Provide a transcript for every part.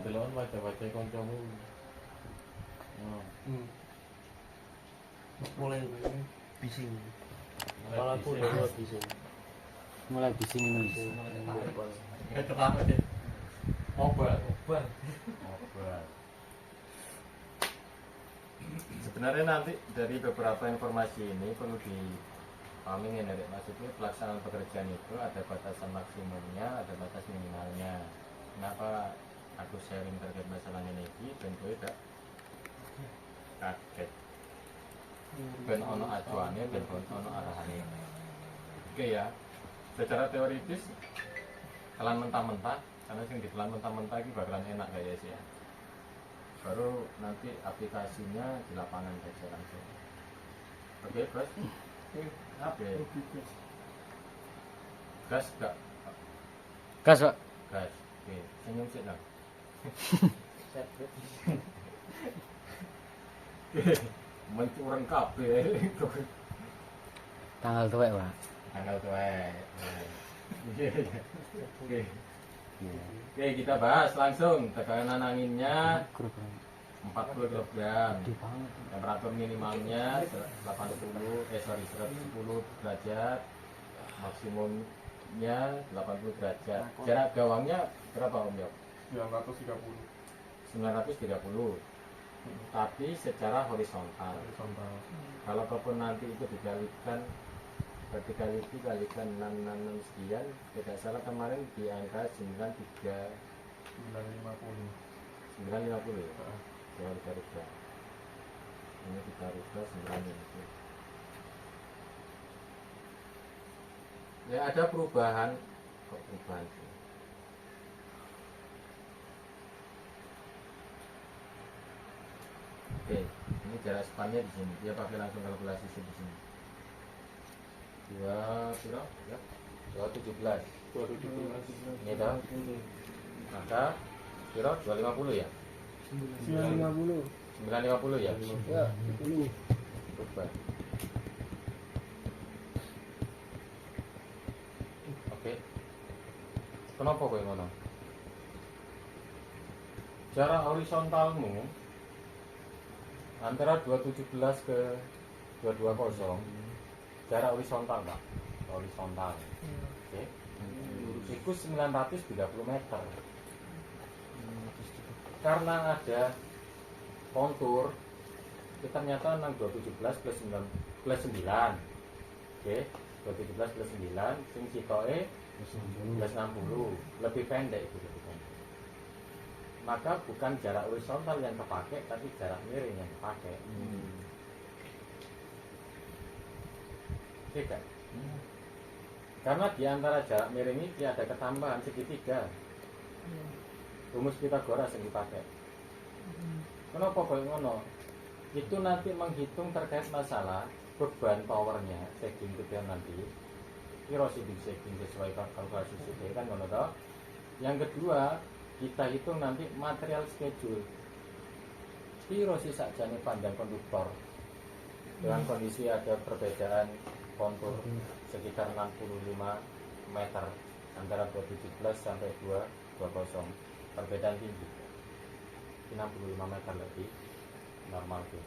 delok baca-baca kancamu. Mulai bising. Kepala aku Mulai bising. Mulai bising Indonesia. Kenapa sih? Obat. Sebenarnya nanti dari beberapa informasi ini perlu dipahami nih, maksudnya pelaksanaan pekerjaan itu ada batasan maksimumnya, ada batas minimalnya. Kenapa aku sharing terkait masalah ini? Dan gue tidak kaget. Ben ono acuannya, ben ono arahannya. Oke ya, secara teoritis kalian mentah-mentah, karena sing ditelan mentah-mentah ini bakalan enak kayak sih ya. Baru nanti aplikasinya di lapangan saja langsung. Oke, Bos. Oke. Gas gak? Gas, Pak. Gas. Oke, senyum sih dong. Mencurang kabeh. Tanggal tuwek, Pak. Tanggal tuwek. Oke. Oke, kita bahas langsung tekanan anginnya 40 kg. Temperatur minimalnya 110 derajat. Maksimumnya 80 derajat. Jarak gawangnya berapa Om Yop? 930. 930. Tapi secara horizontal. Kalau kalaupun nanti itu dikalikan vertikal itu kalikan 666 sekian, tidak salah kemarin di angka 950. 950 ya? Coba kita rubah. Ini kita rubah 950. Ya ada perubahan, kok perubahan sih? Oke, ini jarak spannya di sini. Dia pakai langsung kalkulasi di sini. 217 ini dah, maka kira 250 ya? 950. 950 ya? Ya, 10. Coba. Oke. Kenapa kowe ngono? Jarak horizontalmu antara 217 ke 220 jarak horizontal, Pak. Horizontal. Oke. Itu 930 meter. Karena ada kontur, kita ternyata 217 plus 9. Oke, 217 plus 9, sing sitoke plus 60, lebih pendek itu lebih pendek. Maka bukan jarak horizontal yang kepakai, tapi jarak miring yang dipakai. Oke kan? Karena di antara jarak miring ini ada ketambahan segitiga. Rumus Pythagoras yang dipakai. Kenapa kok ngono? Itu nanti menghitung terkait masalah beban powernya, setting kemudian nanti. Kira sih setting sesuai kalkulasi sih kan ngono toh. Yang kedua, kita hitung nanti material schedule. Kira sih sakjane pandang konduktor. Dengan kondisi ada perbedaan kontur sekitar 65 meter antara 217 sampai 220, perbedaan tinggi 65 meter lebih normal tuh.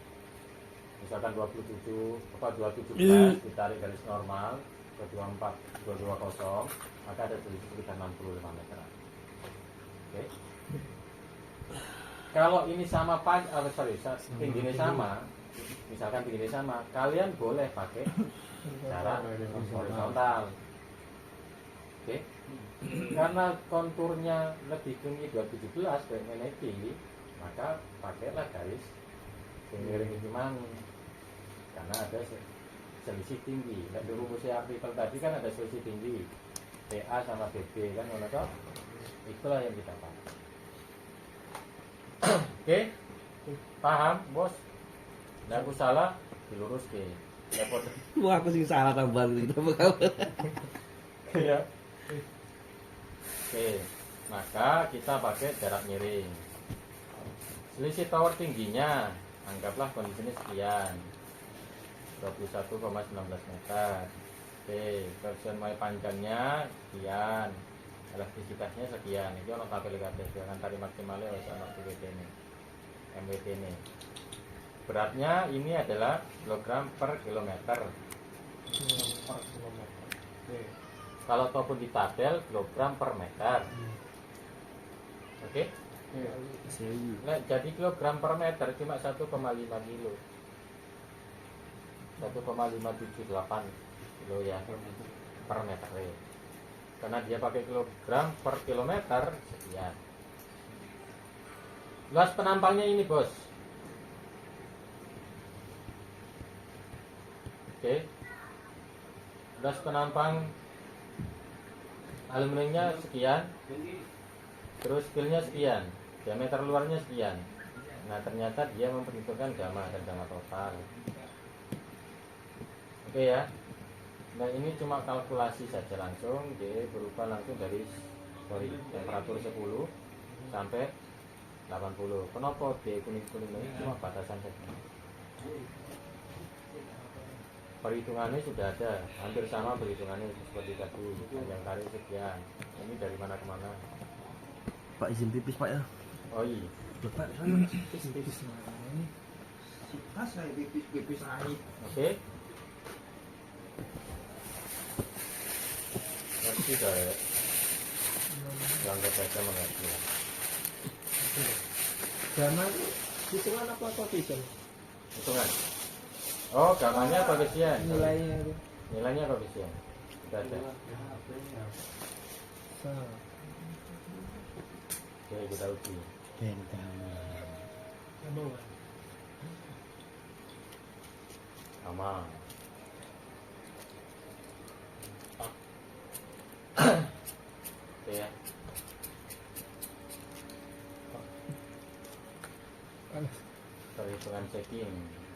Misalkan 217 ditarik garis normal ke 220, maka ada selisih sekitar 65 meter. Oke. Kalau ini sama tingginya sama, misalkan tingginya sama, kalian boleh pakai jarak horizontal. Oke. Karena konturnya lebih tinggi 217 kayak meniti, maka pakailah garis miring itu karena ada selisih tinggi. Dan di rumus artikel tadi kan ada selisih tinggi PA sama BB kan, itulah yang kita pakai. Oke, paham bos? Nggak aku salah dilurus ke. Wah, aku sih salah tambah gitu. Ya. Oke, maka kita pakai jarak miring. Selisih tower tingginya, anggaplah kondisinya sekian, 21,19 meter. Oke, version mulai panjangnya sekian, elastisitasnya sekian. Ini ono tabel kabeh dengan tali maksimalnya wis ono PWT ini. MWT ini. Beratnya ini adalah kilogram per kilometer. Per kilometer. Oke. Kalau ataupun di tabel kilogram per meter. Oke? Nah, jadi kilogram per meter cuma 1,5 kilo. 1,578 kilo ya per meter ya. Karena dia pakai kilogram per kilometer sekian. Luas penampangnya ini bos. Oke. Luas penampang aluminiumnya sekian. Terus spillnya sekian. Diameter luarnya sekian. Nah ternyata dia memperhitungkan gamma dan gamma total. Oke ya. Nah ini cuma kalkulasi saja langsung. Dia berupa langsung dari temperatur 10 sampai 80. Kenapa dia kuning-kuning ini cuma batasan saja. Perhitungannya sudah ada, hampir sama perhitungannya seperti tadi. Panjang tarik sekian. Ini dari mana ke mana? Pak izin pipis Pak ya. Oh iya. Pak Pipis ini. pas saya pipis air. Oke. Nanti saya yang baca mengerti. Gamma hitungan apa koefisien? Hitungan. Oh, gamanya koefisien. Nilainya itu. Nilainya koefisien. Sudah ada. Oke, kita uji. Ben gamma. Sama. Oke ya. Perhitungan checking.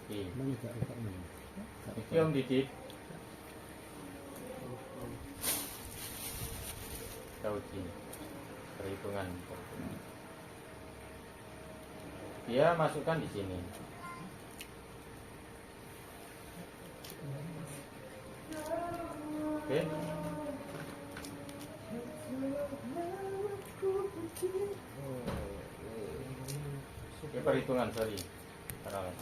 Oke. Mana tak buka ni? Iki Om Didik. Kita uji perhitungan. Dia masukkan di sini. Oke. Ini perhitungan, sorry. Salah.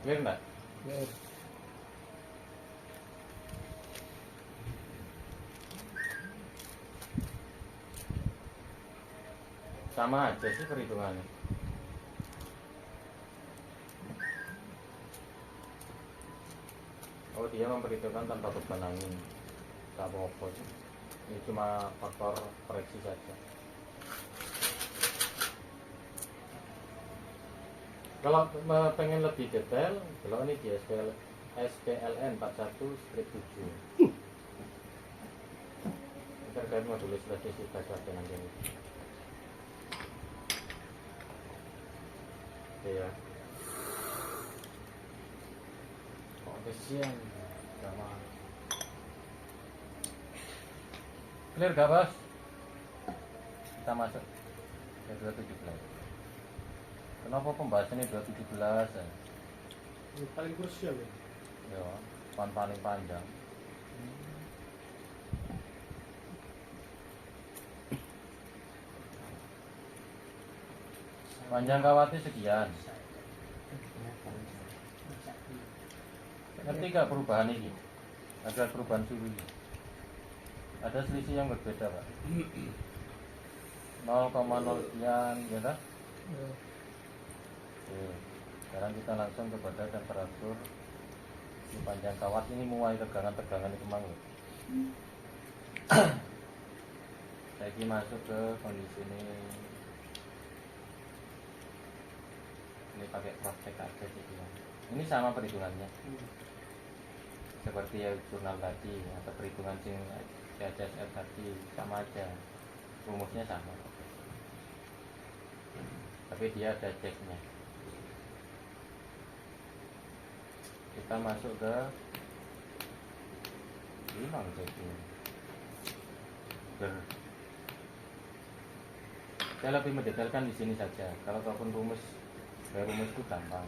Clear enggak? Sama aja sih perhitungannya. Oh, dia memperhitungkan tanpa beban angin. Tak apa-apa sih. Ini cuma faktor koreksi saja. Kalau pengen lebih detail, kalau ini di SPLN 41-7. Terkait modul spesifikasi dan nanti ini. Oke ya. Kok kesian sama. Clear gak bos? Kita masuk ke 217. Kenapa pembahasannya 217 ya? Paling krusial ya. Ya, paling panjang. Panjang kawatnya sekian. Ngerti gak perubahan ini? Ada perubahan suhu ini. Ada selisih yang berbeda Pak. 0,0 sekian ya kan? Oke. Sekarang kita langsung kepada temperatur di panjang kawat ini mulai tegangan-tegangan itu mang. Saya ini masuk ke kondisi ini. Ini pakai praktek aja sih. Ini sama perhitungannya. Seperti ya jurnal tadi atau perhitungan sing CHSR tadi sama aja. Rumusnya sama. Tapi dia ada ceknya. Kita masuk ke 5 jadi. Saya lebih mendetailkan di sini saja. Kalau ataupun rumus itu gampang.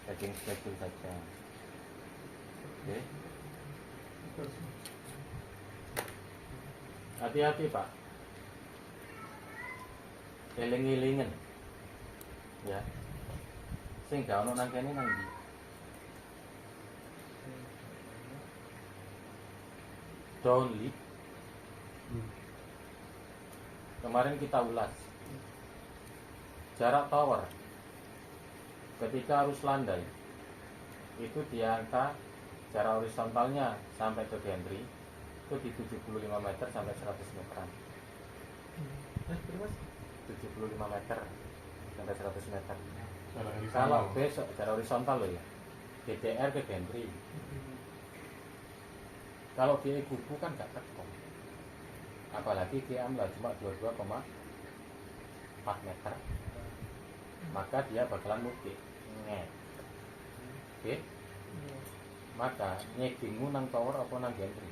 Checking schedule saja. Oke. Hati-hati Pak. Eling-elingen. Ya. Sing gak ono nang kene nang ndi? Downlink. Kemarin kita ulas jarak tower ketika arus landai itu di angka jarak horizontalnya sampai ke gantry itu di 75 meter sampai 100 meteran. 75 meter sampai 100 meter. Kalau besok jarak horizontal loh ya, DDR ke gantry. Kalau dia kubu kan gak tekong, apalagi dia ambil cuma 22,4 meter, maka dia bakalan mudik. Oke? Maka nyegingmu nang tower apa nang gantry?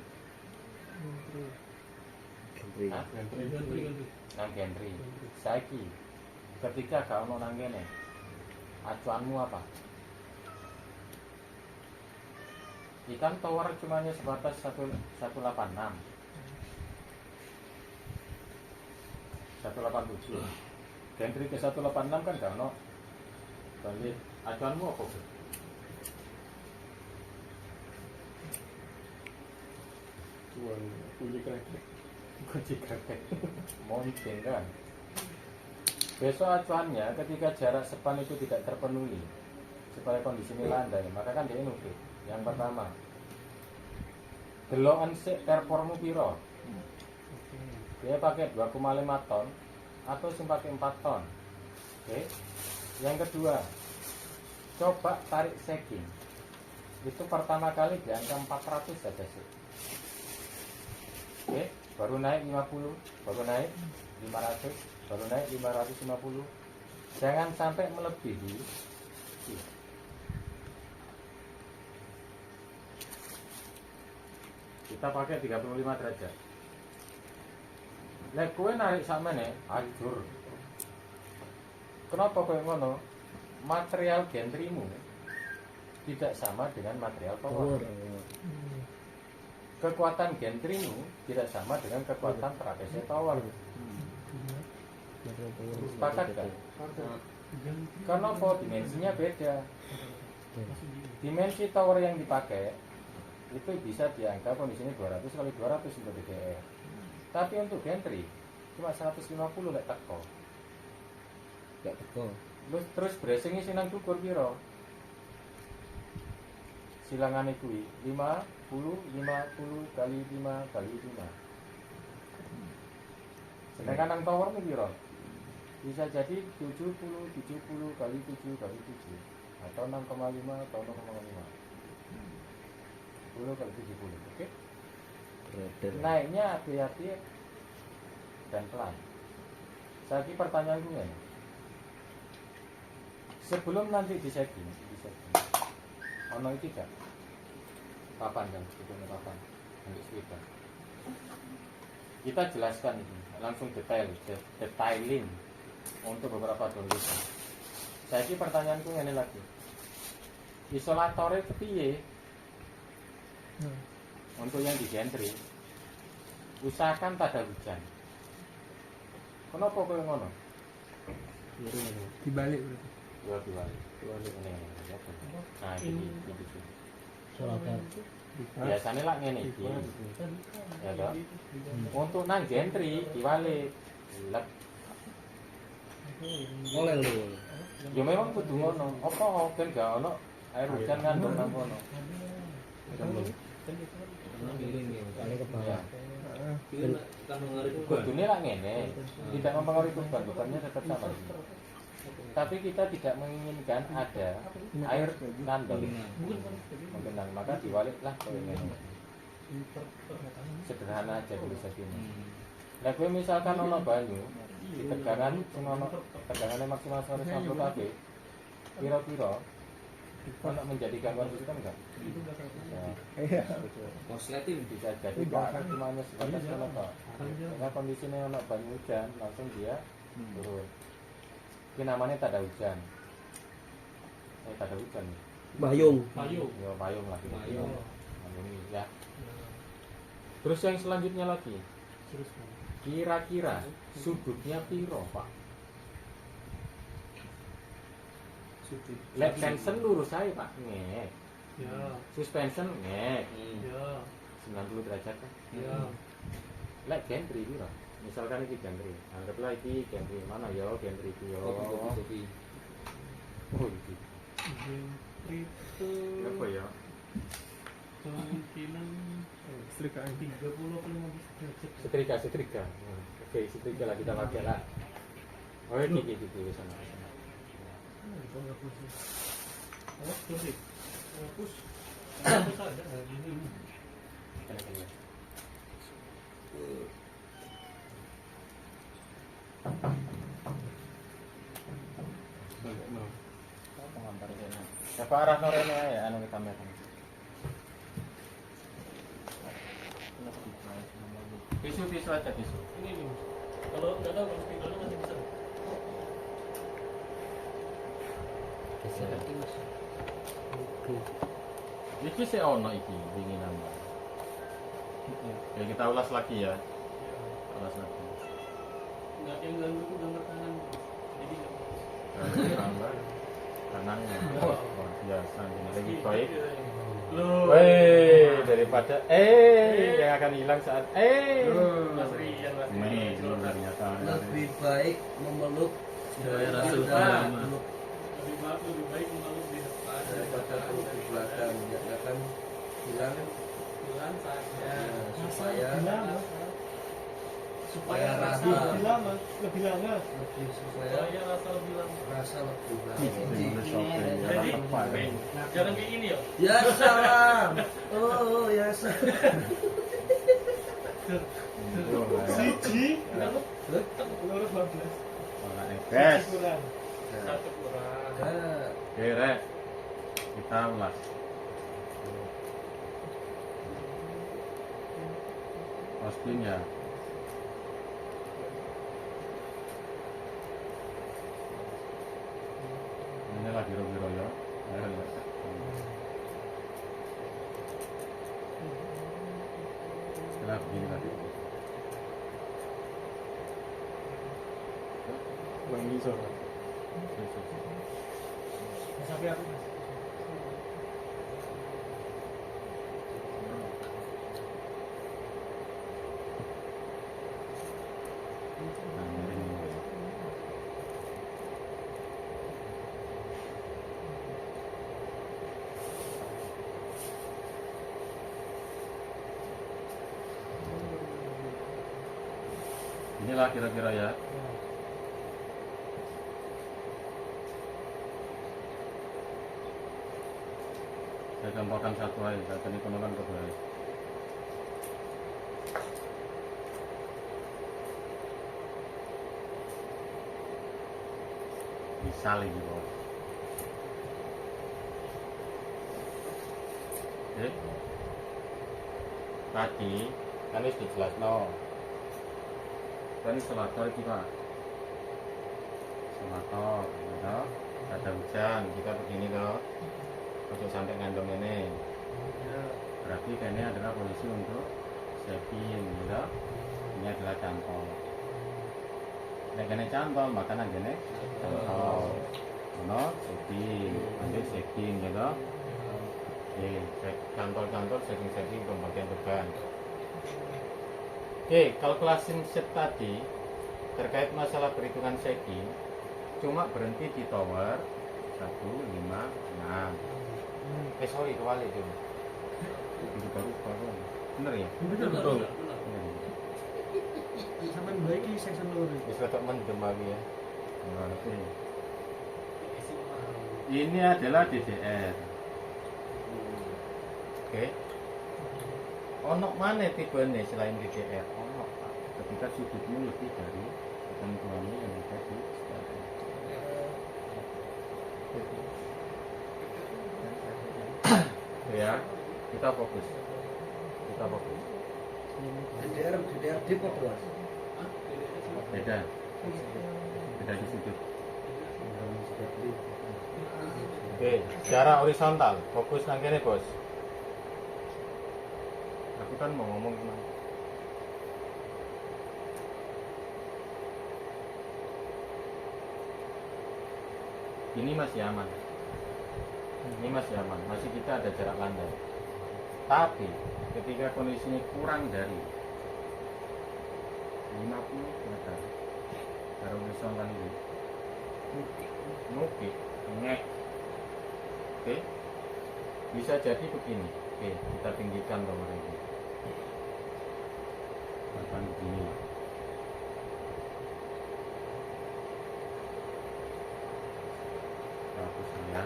Hah? Nang gantry. Saiki ketika gak ono nang kene, acuanmu apa? Ikan tower cumanya sebatas 186. 187. Gantry ke 186 kan gak ono. Balik acuanmu apa? Cuan kunci kreket. Kunci kreket. Mounting kan. Besok acuannya ketika jarak span itu tidak terpenuhi supaya kondisi ini landai, maka kan dia nuklir. Yang pertama, delokan sik performu piro? Dia pakai 2,5 ton atau sing pakai 4 ton. Oke. Yang kedua, coba tarik sagging. Itu pertama kali di angka 400 saja sih. Oke, baru naik 50, baru naik 500, baru naik 550. Jangan sampai melebihi. Kita pakai 35 derajat. Lek kowe narik sakmene ajur. Kenapa kowe ngono? Material gantrymu tidak sama dengan material tower. Kekuatan gantrymu tidak sama dengan kekuatan trapeze tower. Sepakat kan? Karena apa? Dimensinya beda. Dimensi tower yang dipakai itu bisa dianggap kondisinya 200 kali 200 untuk DDR. Tapi untuk gantry cuma 150 lek teko. Gak teko. Terus bracing sing nang dukur piro? Silangane kuwi 50 kali 5 kali 5. Sedangkan nang tower ini piro? Bisa jadi 70 kali 7 kali 7 atau 6,5 atau 0,5. 10 kali 70, oke? Naiknya hati-hati dan pelan. Lagi pertanyaanku ya. Sebelum nanti di setting, ono iki gak? Papan kan, itu papan, nanti speaker. Kita jelaskan ini, langsung detailing untuk beberapa tulisan. Lagi pertanyaanku ini lagi. Isolatornya kepiye? Untuk yang di gantry, usahakan tak ada hujan. Kenapa kau ngono? Dibalik berarti. Ya dibalik. Ini. Nah ini. Biasanya lah ngene iki. Ya toh. Untuk nang gantry dibalik. Lek. Oleh lho. Ya memang kudu ngono. Apa kan gak ono air hujan kan nang ngono. Kali ke bawah. Kudune lah ngene, tidak mempengaruhi bebannya tetap sama. Tapi kita tidak menginginkan ada air ngandel menggenang, maka diwaliklah ke ini. Sederhana aja tulis segini. Nah, gue misalkan ono banyu di tegangan sing ono tegangannya maksimal 150 kV, piro-piro ono menjadi gangguan sistem enggak? Iya. Konsleting Bisa jadi bahkan cuma hanya sebatas ono kok. Karena kondisinya ono banyu hujan, langsung dia turun. Ini namanya tak ada hujan. Tak ada hujan. Bayung. Payung. Ya payung lah. Payung. Payung ya. Terus yang selanjutnya lagi. Terus kan. Kira-kira sudutnya piro, Pak? Sudut. Lek tension lurus saya, Pak. Ngek. Ya. Suspension ngek. Ya. 90 derajat kan? Ya. Lek gantry piro? Misalkan iki gantry. Anggaplah iki gantry. Mana ya gantry iki yo. Kopi. Oh, iki. Itu Apa ya? kemungkinan Setrikaan 30 ke 15 derajat. Setrika. Oke, setrika lah kita pakai lah. Oh, iki sana. Oh, terus. Hapus. Hapus ada ini. Siapa arah norene ya anu kamera. Tisu aja tisu. Ini nih. Kalau nggak tahu kalau spidolnya masih bisa. Geser lagi mas. Iki sih ono iki wingi nambah. Ya kita ulas lagi ya. Ulas lagi. Nggak yang ganggu itu gambar kanan. Jadi nggak. Tambah kanannya. Oh, luar biasa. Ini lagi baik. Loh. Weh, daripada yang akan hilang saat Mas Rian Mas Mei dulu ternyata. Lebih baik memeluk Ya, Rasul daripada Muhammad. memeluk lebih baik memeluk di depan daripada peluk di belakang. Ya akan hilang bilang saja. supaya Supaya rasa rasa lebih lama, lebih lama. lebih supaya Supaya rasa lebih lama. rasa lebih Ini baik. Jadi, tepat. jangan kayak gini ya. Ya salam. Oh ya salam. Siji, menurut 12. Guys, Kurang. Satu kurang. oke Rek. Kita ulas. Posting ya. Ini lagi biro-biro ya. Ayo, lihat. Kita begini tadi. Bang bisa. Sampai aku Mas. Nah, ini. Inilah kira-kira ya. Saya contohkan satu aja, saya tadi contohkan kedua aja. Misal ini bos. Oke. Tadi kan wis dijelasno. Kan selator iki Pak. Selator, ya. Ada hujan, kita begini loh. Untuk sampai ngandung ini. Berarti ini adalah posisi untuk shaping, gitu. Ini adalah cantol. Nek kene cantol, maka nang kene cantol. Ono shaping, ambil shaping, gitu. Oke, cantol-cantol shaping pembagian beban. Oke, kalkulasi set tadi terkait masalah perhitungan shaping cuma berhenti di tower 1, 5, 6. Sorry, kebalik tuh. Itu baru. Bener ya? Betul. Sampai baik ini section lur. Bisa tak mendem lagi ya. Nah, oke. Ini adalah DDR. Oke. Ono mana tipenya selain DDR? Ono Pak. Ketika sudutnya lebih dari ketentuannya yang ada di sebelah. Ya, kita fokus. DDR Depok Mas. Beda di sudut. Oke, jarak horizontal. Fokus nang kene, Bos. Aku kan mau ngomong gimana? Ini masih aman. Ini masih aman. Masih kita ada jarak landai. Tapi ketika kondisinya kurang dari 50 meter jarak horizontal ini, nukik, ngek. Oke, bisa jadi begini. Oke, kita tinggikan tower ini. Bahkan begini. Bagus ya.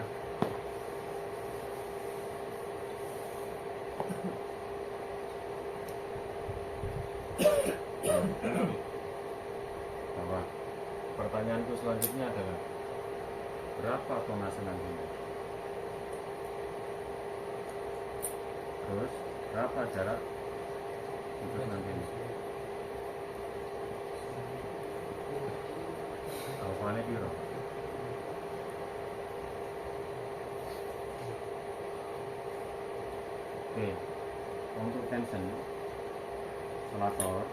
Bahwa pertanyaanku selanjutnya adalah berapa pemasangan ini? Terus berapa jarak untuk nanti ini? Alfanya piro? Oke, untuk tension solator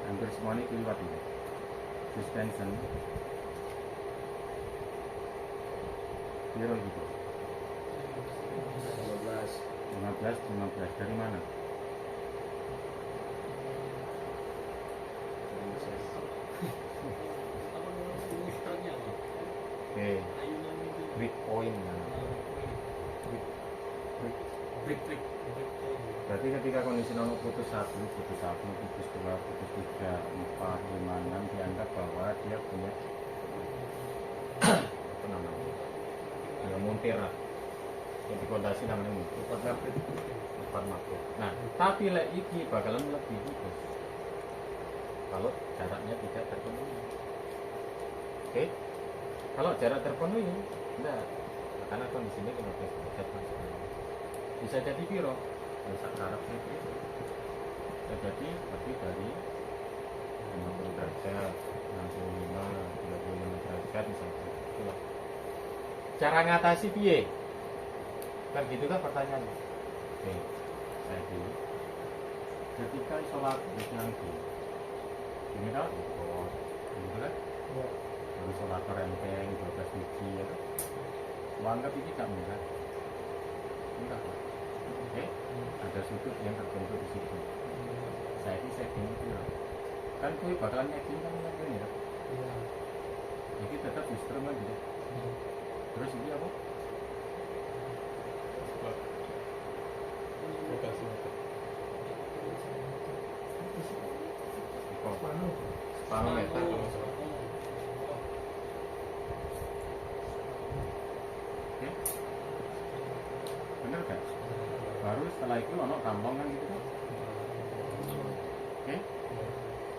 hampir semuanya keliwat ini. Suspension piro gitu? 15 dari mana? Oke, break point. Berarti ketika kondisi nono putus 1, putus 2, putus 3, 4, 5, 6 dianggap bahwa dia punya apa namanya? Ya muntir lah. Yang dikondasi namanya muntir. 4 makro. Nah, tapi lek iki bakalan lebih putus kalau jaraknya tidak terpenuhi. Oke? Kalau jarak terpenuhi, enggak. Karena kondisinya 15 derajat masuk. Bisa jadi piro? Bisa karepnya itu. Bisa jadi lebih dari 50 derajat, 65, 35 derajat misalnya. Itulah. Cara ngatasi piye? Kan gitu kan pertanyaannya. Oke, saya dulu. Ketika sholat nanti, ini kan, gitu kan? Lalu sholat renteng, 12 biji, ya kan? Anggap ini tak murah. Murah, Pak. Oke, ada sudut yang terbentuk di situ. Saya setting itu ya. Kan kue bakalan yakin kan lagi ya. Jadi tetap instrumen gitu. Terus ini apa? Spanometer. Oke, bener kan? Baru setelah itu ono tampong kan gitu kan? Oke,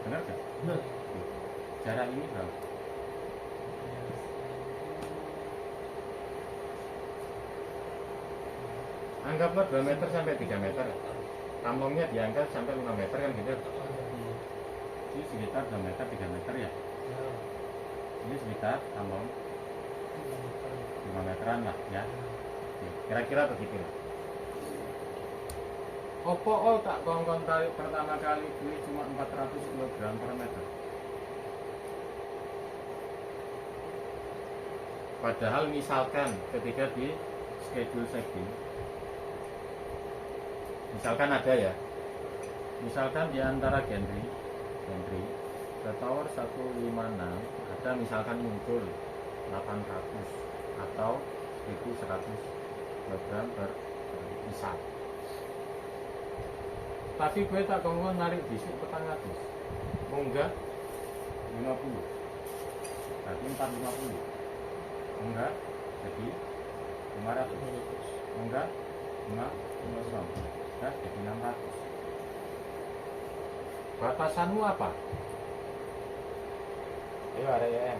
bener kan? Benar. Jarak ini berapa? Anggaplah 2 meter sampai 3 meter. Tampongnya diangkat sampai 5 meter kan gitu. Ini sekitar 2 meter 3 meter ya. Ini sekitar tampong 5 meteran lah ya. Oke, kira-kira begitu lah. Opo tak kongkon tarik pertama kali gue cuma 400 kg per meter. Padahal misalkan ketika di schedule setting, misalkan ada ya, misalkan di antara gantry ke tower 156 ada misalkan muncul 800 atau 1100 kg per misal. Tapi gue tak kongkon narik disik petang atus munggah 50 berarti 450 munggah jadi 500 munggah 550 jadi 600. Batasanmu apa? Ayo ada ya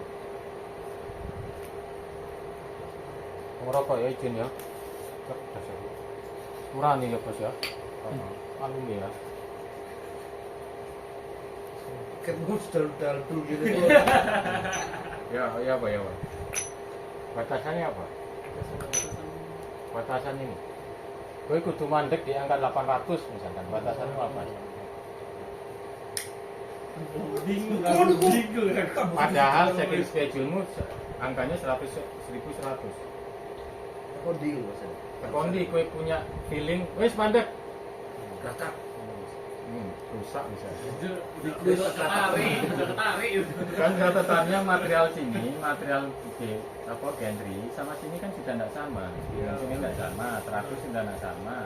ngerokok ya izin ya kurang nih ya bos ya alumni ya Ketemu dal dulu gitu. Ya, ya apa ya, Pak? Batasannya apa? Batasan ini. Kowe kudu mandek di angka 800 misalkan. Batasannya apa? Bingung aku. Padahal checking schedule-mu angkanya 1100. Aku bingung Mas. Tekondi kowe punya feeling, wis mandek. Kakak. Rusak misalnya. Udah ketarik. Kan catatannya material sini, material apa gantry sama sini kan sudah tidak sama. Yang sini tidak sama, terakhir sudah tidak sama.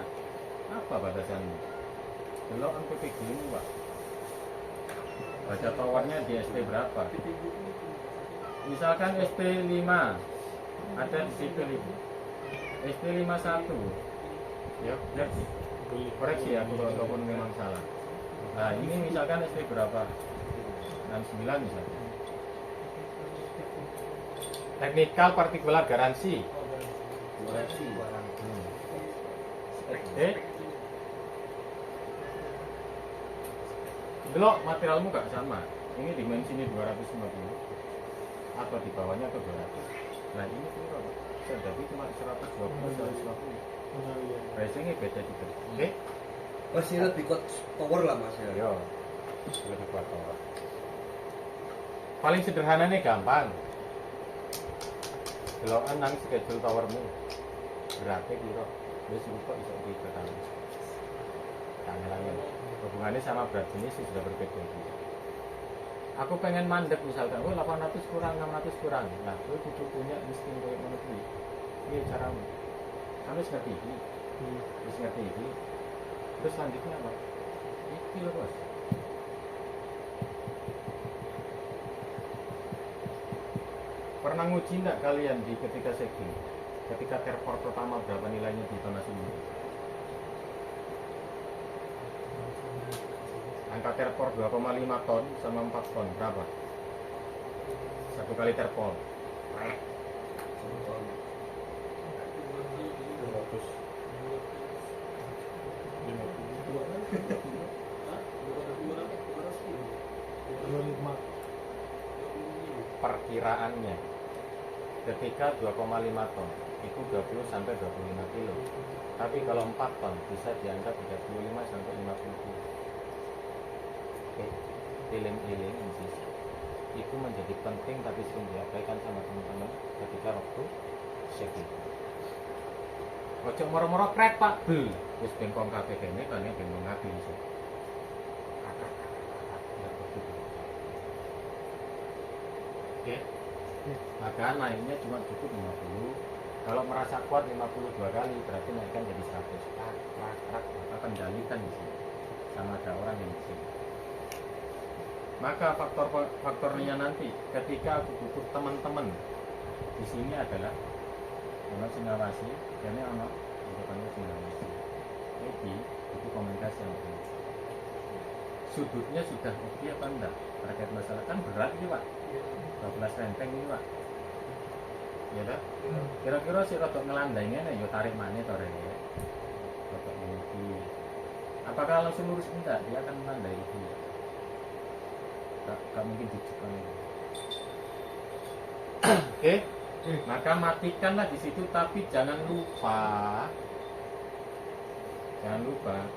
Apa batasannya? Belok kan PPG ini, Pak. Baca towernya di SP berapa? Misalkan SP 5 ada di situ SP 51. Ya, koreksi ya kalau memang salah. Nah, ini misalkan SP berapa? 69 misalnya. Technical particular garansi. Belok materialmu gak sama. Ini dimensi ini 250 atau di bawahnya ke 200. Nah, ini piro, Pak? Jadi cuma 120 150. Pricingnya beda juga. Oke? Masih lebih kuat power lah Mas ya. Yo. Lebih kuat tower. Paling sederhananya gampang. Delokan nang schedule towermu. Berapa kira? Wis kok iso diketahui. Tangan-tangan. Hubungannya sama berat jenis sudah berbeda. Aku pengen mandek misalkan, 800 kurang, 600 kurang. Nah, gue kudu punya insting kayak ngono kuwi. Ini caramu. Kamu ngerti ini? Wis ngerti ini. Terus selanjutnya apa? Iki loh, Bos. Pernah nguji enggak kalian di ketika checking? Ketika terport pertama berapa nilainya di tanah sini? Angka terport 2,5 ton sama 4 ton berapa? Satu kali terport. Perkiraannya ketika 2,5 ton itu 20 sampai 25 kilo. Tapi kalau 4 ton bisa dianggap 35 sampai 50 kilo. Oke, iling-iling itu menjadi penting tapi sering diabaikan sama teman-teman ketika waktu checking. Ojo moro-moro krek Pak. Wis ben kong kabeh kene kan ben ngapi iso. Oke. Maka naiknya cuma cukup 50. Kalau merasa kuat 52 kali berarti naikkan jadi 100. Maka kendalikan di sini. Sama ada orang yang di sini. Maka faktornya nanti ketika aku butuh teman-teman di sini adalah ono singawasi, jadi ono depannya singawasi. Jadi itu komunikasi yang penting. Sudutnya sudah oke apa enggak terkait masalah kan berat ini Pak. 12 renteng ini Pak. Ya dah. Kira-kira si rotok ngelandainya nih, yo tarik mana to rek. Rotok ini. Apakah langsung lurus enggak? Dia akan melandai itu. Gak mungkin di Jepang ini. Oke. Maka matikanlah di situ, tapi jangan lupa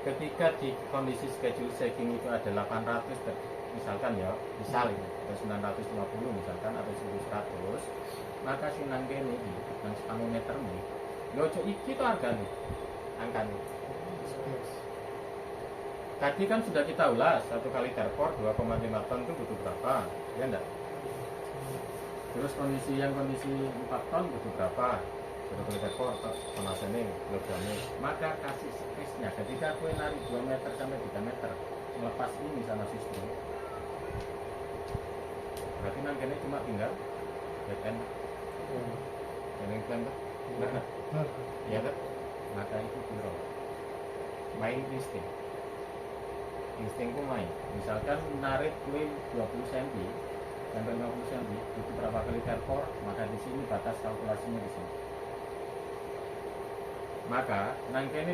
ketika di kondisi schedule checking itu ada 800 misalkan ya, misal ada 950 misalkan atau 1100, maka si nangkene iki nang spanometermu yo ojo iki to hargane angkane. Tadi kan sudah kita ulas, satu kali terport 2,5 ton itu butuh berapa, ya enggak? Terus kondisi 4 ton butuh berapa? Satu kali terport, kemasannya, kilogramnya. Maka kasih space-nya, ketika aku narik 2 meter sampai 3 meter, melepas ini sama sistem. Berarti nangkene cuma tinggal back end. Yang plan kan? Benar? Iya kan? Maka itu piro. Main instingku main. Misalkan narik kue 20 cm sampai 50 cm itu berapa kali terport, maka di sini batas kalkulasinya di sini. Maka nangkene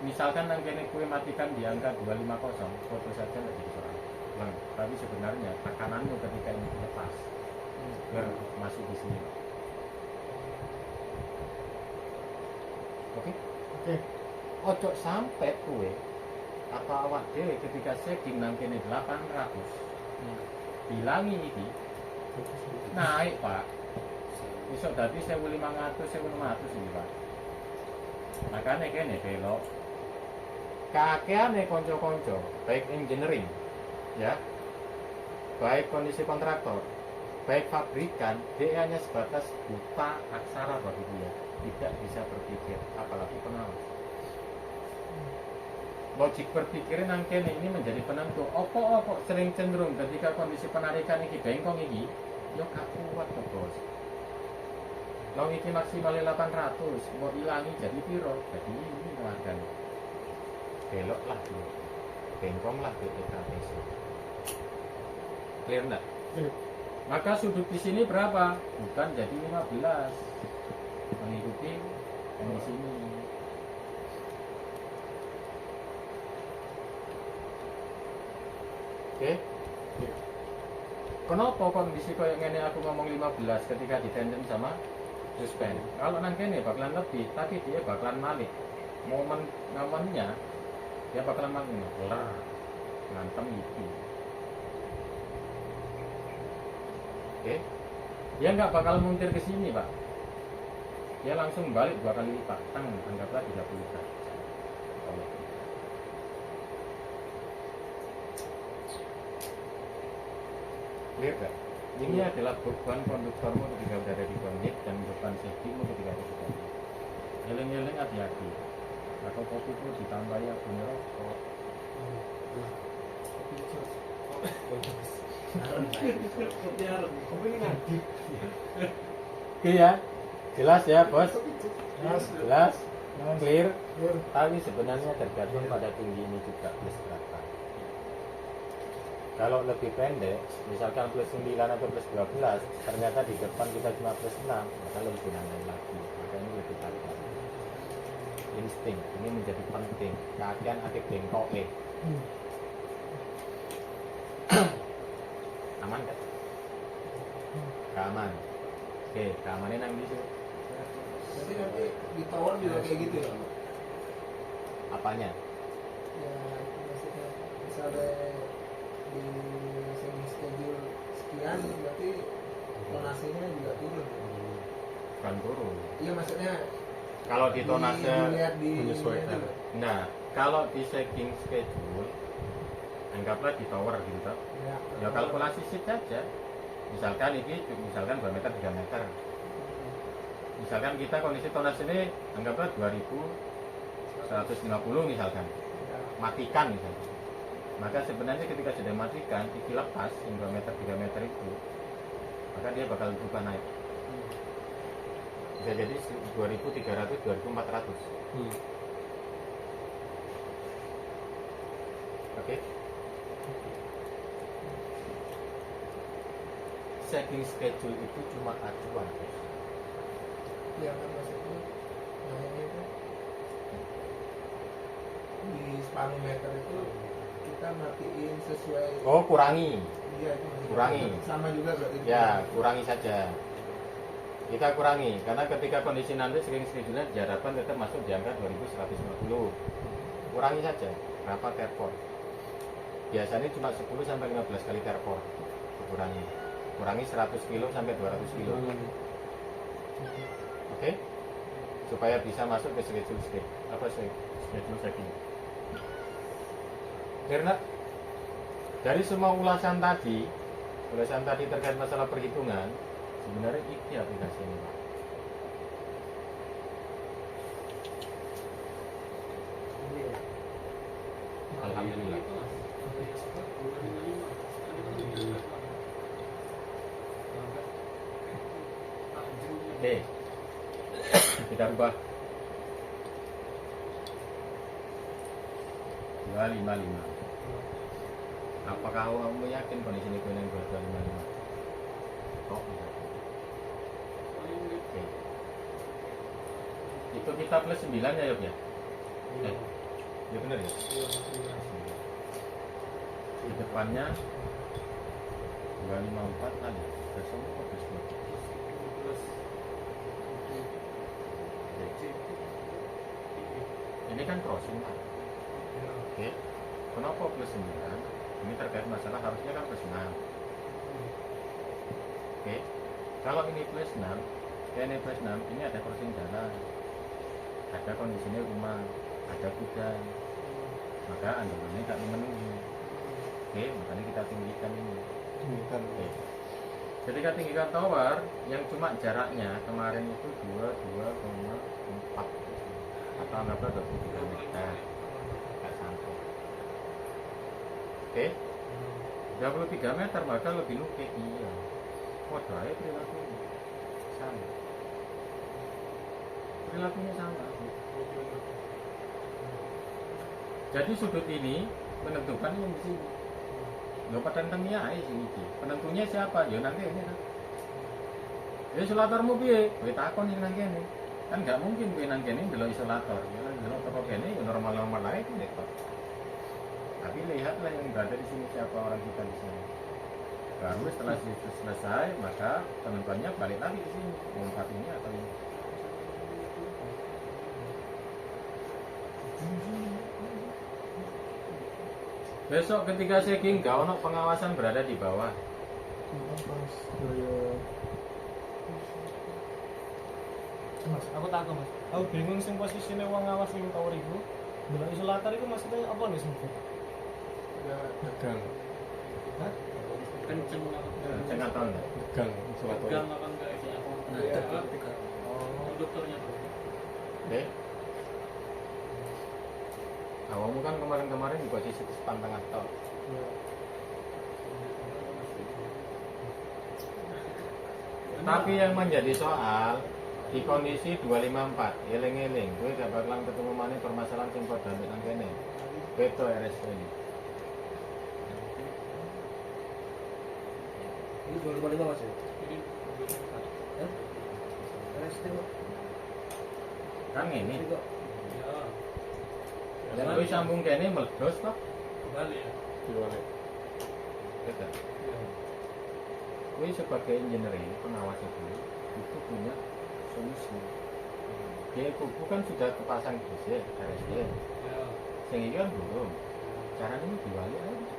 misalkan nangkene kue matikan di angka 250, foto saja tidak jadi soal. Bang, tapi sebenarnya tekananmu ketika ini lepas biar masuk di sini. Oke? Oke. Ojo sampai kue atau awak dhewe ketika setting nang kene 800 bilangi iki naik Pak, bisa dadi 1500 1600 ini Pak. Makanya kene belok kakeane konco-konco baik engineering ya, baik kondisi kontraktor, baik pabrikan, dia hanya sebatas buta aksara bagi dia, tidak bisa berpikir, apalagi pengawas. Logik berpikir nang kene ini menjadi penentu. Opo sering cenderung ketika kondisi penarikan iki bengkong iki, yo gak kuat to bos. Long iki maksimal 800, mau ilangi jadi piro? Jadi ini keluargan. Beloklah dulu, bengkonglah BPKTC. Clear enggak? Clear. Maka sudut di sini berapa? Bukan jadi 15. Mengikuti yang di sini. Oke. Kenapa kondisi kayak gini aku ngomong 15 ketika ditandem sama suspend? Kalau nang kene bakalan lebih, tapi dia bakalan malik. Momennya dia bakalan malik ngantem itu. Oke. Dia nggak bakal muntir ke sini, Pak. Dia langsung balik 2 kali lipat. Anggaplah 30 derajat. Clear gak? Ini adalah beban konduktormu ketika berada di kondek dan beban safety-mu ketika ada di kondek. Nyeling-nyeling hati-hati. Atau kopiku ditambahi abu rokok. Oke ya, jelas ya bos? Jelas? Clear? Tapi sebenarnya tergantung pada tinggi ini juga plus berapa. Kalau lebih pendek, misalkan plus 9 atau plus 12, ternyata di depan kita cuma plus 6, maka lebih nambah lagi. Maka ini lebih hati. Insting, ini menjadi penting. Kakian aktif bengkok aman kan? Gak aman. Oke, keamannya nang di situ. Nanti di tower juga kayak gitu ya. Apanya? Ya maksudnya misalnya di semi schedule sekian berarti tonasinya juga turun. Bukan turun. Iya maksudnya Kalau di tonase dilihat di menyesuaikan. Nah, kalau di setting schedule anggaplah di tower gitu. Ya kalkulasi shift saja. Misalkan ini misalkan 2 meter 3 meter. Misalkan kita kondisi tonase ini anggaplah 2150 misalkan. Matikan misalkan. Maka sebenarnya ketika sudah matikan, iki lepas yang 2 meter 3 meter itu, maka dia bakal berubah naik. Bisa jadi 2300 2400. Oke. Setting schedule itu cuma acuan. ya kan maksudnya namanya itu di spanometer itu kita matiin sesuai Oh, kurangi. iya itu maksudnya. Kurangi. Sama juga berarti Ya, kurangi saja. Kita kurangi karena ketika kondisi nanti setting schedule diharapkan tetap masuk di angka 2150. Kurangi saja berapa terport. Biasanya cuma 10 sampai 15 kali terport. Kurangi. Kurangi 100 kilo sampai 200 kilo. Oke? Supaya bisa masuk ke schedule schedule setting. Karena dari semua ulasan tadi terkait masalah perhitungan, sebenarnya ini aplikasi ini, Pak. Alhamdulillah. Oke, kita rubah 255. Apakah kamu yakin kondisi ini yang 255? Kok bisa? Oke. Itu kita plus 9 ya, Yob ya? Ya benar ya? Di depannya 254 ada. Besok apa besok? Ini kan crossing Pak. Oke. Kenapa plus 9? Ini terkait masalah harusnya kan plus 6. Oke. Kalau ini plus 6, ini plus 6, ini ada crossing jalan. Ada kondisinya rumah, ada gudang. Maka andalannya tak memenuhi. Oke, makanya kita tinggikan ini. Oke. Ketika tinggikan tower yang cuma jaraknya kemarin itu 22,4 atau anggaplah 23 meter. Nggak sampai. Oke. 23 meter maka lebih nukik. Iya. Waduh, ayo perilakunya sama. Perilakunya sama. Jadi sudut ini menentukan yang di sini. Lo patentennya aja sini. Penentunya siapa? Ya nanti ini kan. Ya isolatormu piye? Kowe takon sing nang kene. Kan nggak mungkin kowe nang kene delok isolator. Ya nang delok toko kene ya normal-normal ae itu dekot. Tapi lihatlah yang berada di sini siapa orang kita di sini. Baru setelah itu selesai, maka penentuannya balik lagi ke sini. Mau 4 ini atau ini. Besok ketika checking gak ono pengawasan berada di bawah. Mas, aku takut Mas. Aku bingung sing posisine wong ngawas ning tower iku. Delok isolator iku maksudnya apa nih sing? Ya dagang. Hah? Kenceng Cek atau enggak? Dagang isolator. Tegang apa enggak sih? Konduktornya tuh. Oke. Awalmu kan kemarin di posisi depan tengah tol. Tapi yang menjadi soal di kondisi 254, eling-eling, gue gak bakalan ketemu mana permasalahan sing padha nang kene. Beto RS ini. Ini 255 Mas ya? Jadi Ya? RST kok. Kan ini. Ini kok. ya. Dan gue sambung kene meledos toh. Kembali ya. Diwalik. Betul. Iya. Gue sebagai engineering pengawas itu punya solusi. Dia bukan sudah kepasang DC, RSD. Ya. Sehingga kan belum. Caranya ini diwali aja.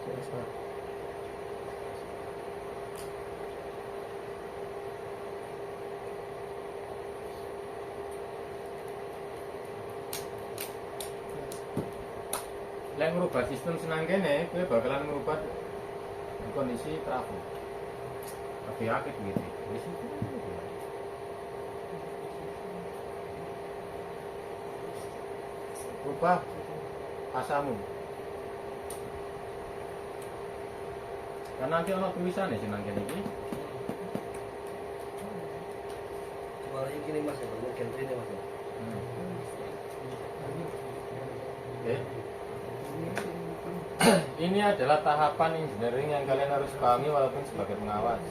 CSA. Lek merubah sistem senang kene, gue bakalan merubah kondisi trafo. Lebih aktif gitu. Di situ. Rubah asamu. Karena nanti ono tulisan ya senang kene iki. Cuma lagi gini Mas ya, kalau gantri ini Mas ya. Oke. Ini adalah tahapan engineering yang kalian harus pahami walaupun sebagai pengawas.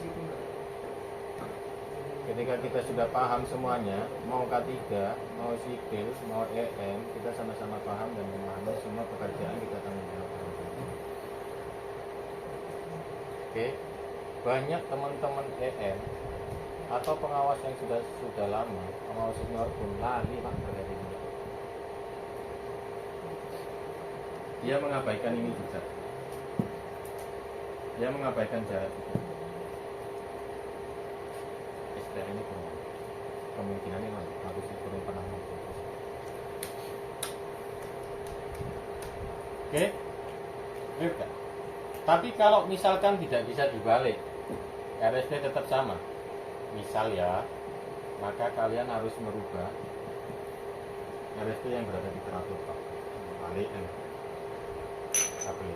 Ketika kita sudah paham semuanya, mau K3, mau sipil, mau EM, kita sama-sama paham dan memahami semua pekerjaan kita tanggung jawab. Oke, banyak teman-teman EM atau pengawas yang sudah lama, pengawas senior pun lali Pak terkait ini. Dia mengabaikan ini juga. Dia mengabaikan jarak itu. STR ini kurang. Kemungkinan ini harus turun pernah mampu. Oke, oke. Tapi kalau misalkan tidak bisa dibalik, RSD tetap sama. Misal ya, maka kalian harus merubah RSD yang berada di teratur Pak. Balik kabel.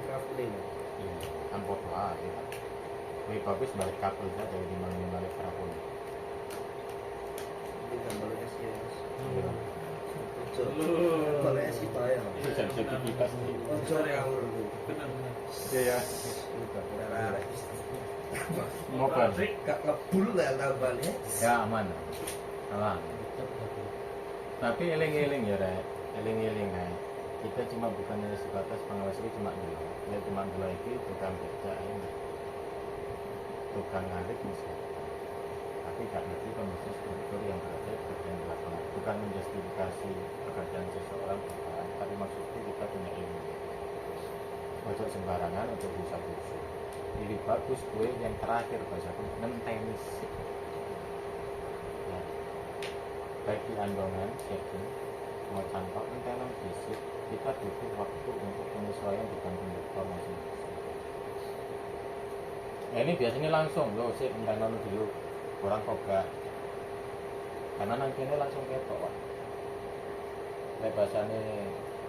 Traveling. Kan foto aja. Lebih bagus balik kabel saja dibanding balik trafo. Ini gambar SI Mas. Iya. Ojo. Balik SI payah. Itu sensitivitas nih. Ojo ngawur. Benar. Iya. Arek. Moga. Gak ngebul lah tambahannya. Ya aman. Aman. Tapi eling-eling ya Rek. eling-eling ae. Kita cuma bukannya sebatas pengawas itu cuma dua. Ya cuma dua itu tukang kerja ini. Tukang ngarit bisa. Tapi gak ngerti kondisi struktur yang berada di bagian lapangan. Bukan menjustifikasi pekerjaan seseorang bukan, tapi maksudnya kita punya ilmu. Ojo sembarangan, ojo busa-busa. Jadi bagus gue yang terakhir bahasaku tenis. Ya. Baik di andongan, setting, mau tanpa mentanam fisik, kita butuh waktu untuk penyesuaian dengan konduktor masing-masing. Ya ini biasanya langsung loh, sih mentanam dulu, kurang koga. Karena nantinya langsung ketok, Pak. Kayak bahasanya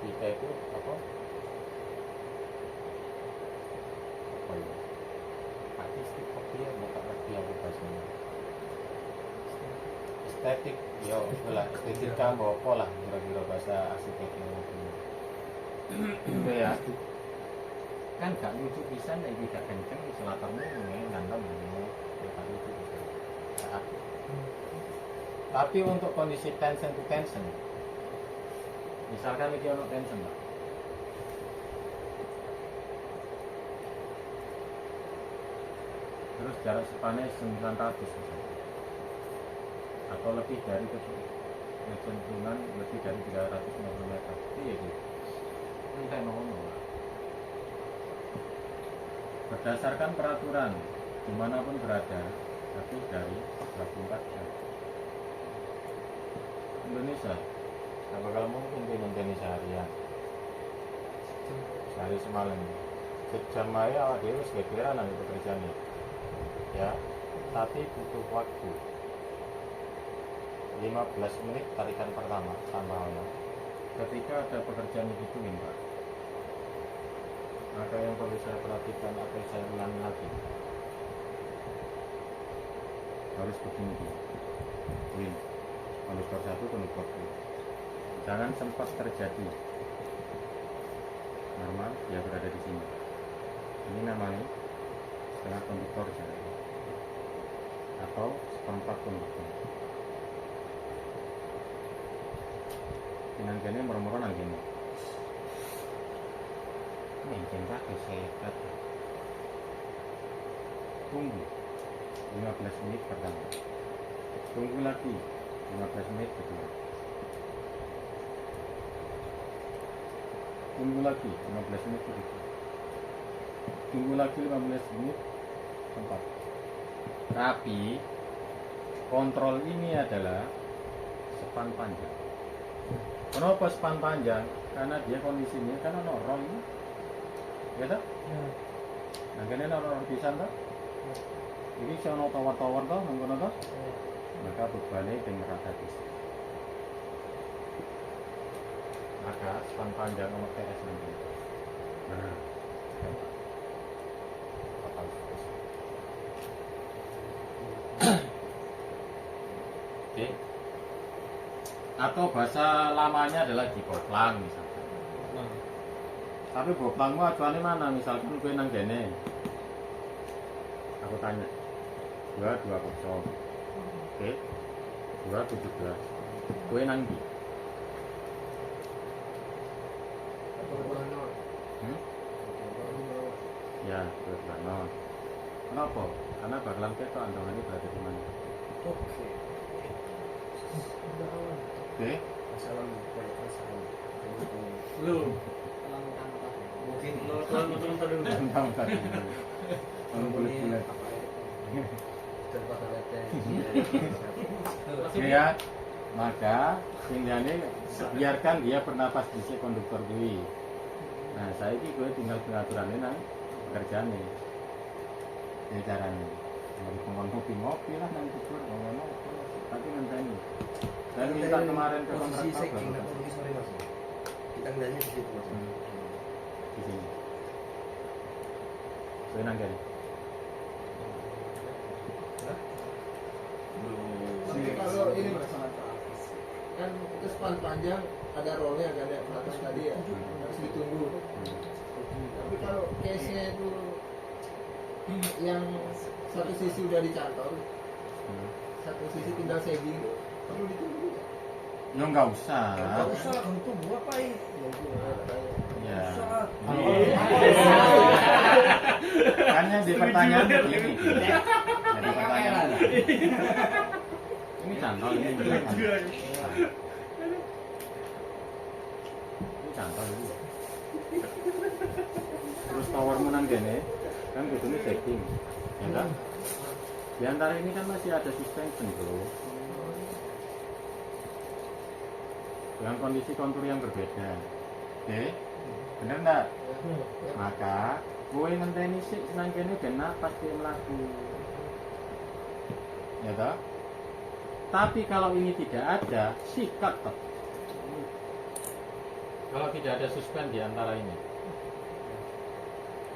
kita itu apa? Apa ya? Artistik kopi ya, bukan lagi aku bahasanya. Estetik, ya lah, estetika apa lah, kira-kira bahasa arsiteknya itu. Itu ya. Kan gak lucu pisan, ini gak kenceng, selatarmu ini nandang ini, gak lucu pisan. Saat. Tapi untuk kondisi tension to tension, misalkan ini ono tension, Pak. Terus jarak spannya 900 misalnya. Atau lebih dari kecenderungan lebih dari 350 meter. Iya gitu. Ini kayak ngomong. Berdasarkan peraturan dimanapun berada lebih dari 24 jam. Indonesia tak bakal mungkin di seharian. Sehari semalam. Sejam aja awak dewe segegeran nanti pekerjaannya. Ya, tapi butuh waktu 15 menit tarikan pertama tambah ono. Ketika ada pekerjaan digituin, Pak, maka yang perlu saya perhatikan atau saya ulangi lagi harus begini, win konduktor 1, konduktor 2, jangan sempat terjadi normal dia berada di sini. Ini namanya setengah konduktor jaraknya atau seperempat konduktor. Dengan gini murmur nang gini. Mungkin pakai sekat. Tunggu 15 menit pertama. Tunggu lagi 15 menit kedua. Tunggu lagi 15 menit ketiga. Tunggu lagi 15 menit keempat. Tapi kontrol ini adalah span panjang. Kenapa span panjang? Karena dia kondisinya kan ono rom, ya tak? Ya. Nah kene ono rom pisan tak? Ini si ono tower-tower tak? Nunggu tak? Maka bebannya dengan rata bisa. Maka span panjang ono PS nanti. Nah, total space. Oke. Atau bahasa lamanya adalah diboplang misalkan. Tapi boplangmu acuannya mana? Misalkan gue nang gene, aku tanya 220, oke, 217, gue nang di, ya betul. Kenapa? Karena bakalan ketok andongannya berada di mana? Oke. Oke. Lu Mungkin lo turun dulu. Tahu tadi. Bulat-bulat. Oke ya. Maka tinggalnya biarkan dia bernapas di si konduktor gue. Nah, saya ini gue tinggal pengaturannya nang pekerjaannya. Ya caranya. Mau ngopi lah nanti gue ngomong. Tapi ngenteni. Dan minta kemarin ke posisi kontraktor setting dan posisi sore mas. Kita ngeliatnya di situ mas. di sini. Gue nang gini. Tapi kalau ini mas, kan itu span panjang, ada rollnya, ada belakang tadi ya, harus ditunggu. Tapi kalau case-nya itu yang satu sisi udah dicantol, satu sisi tinggal segi, perlu ditunggu ya? Ya nggak usah. Enggak usah lah kamu tuh gua apa ini? Ya. Usah. Hanya di pertanyaan begini. Jadi pertanyaan. Ini contoh ini misalkan. Ini contoh dulu. Terus power menang gini, kan kudune setting. Ya kan? Di antara ini kan masih ada suspension, bro. Dengan kondisi kontur yang berbeda. Oke? Bener enggak? Maka kowe ngenteni sik senang kene ben napas dia mlaku. Ya toh? Tapi kalau ini tidak ada, sikat toh. Kalau tidak ada suspend di antara ini.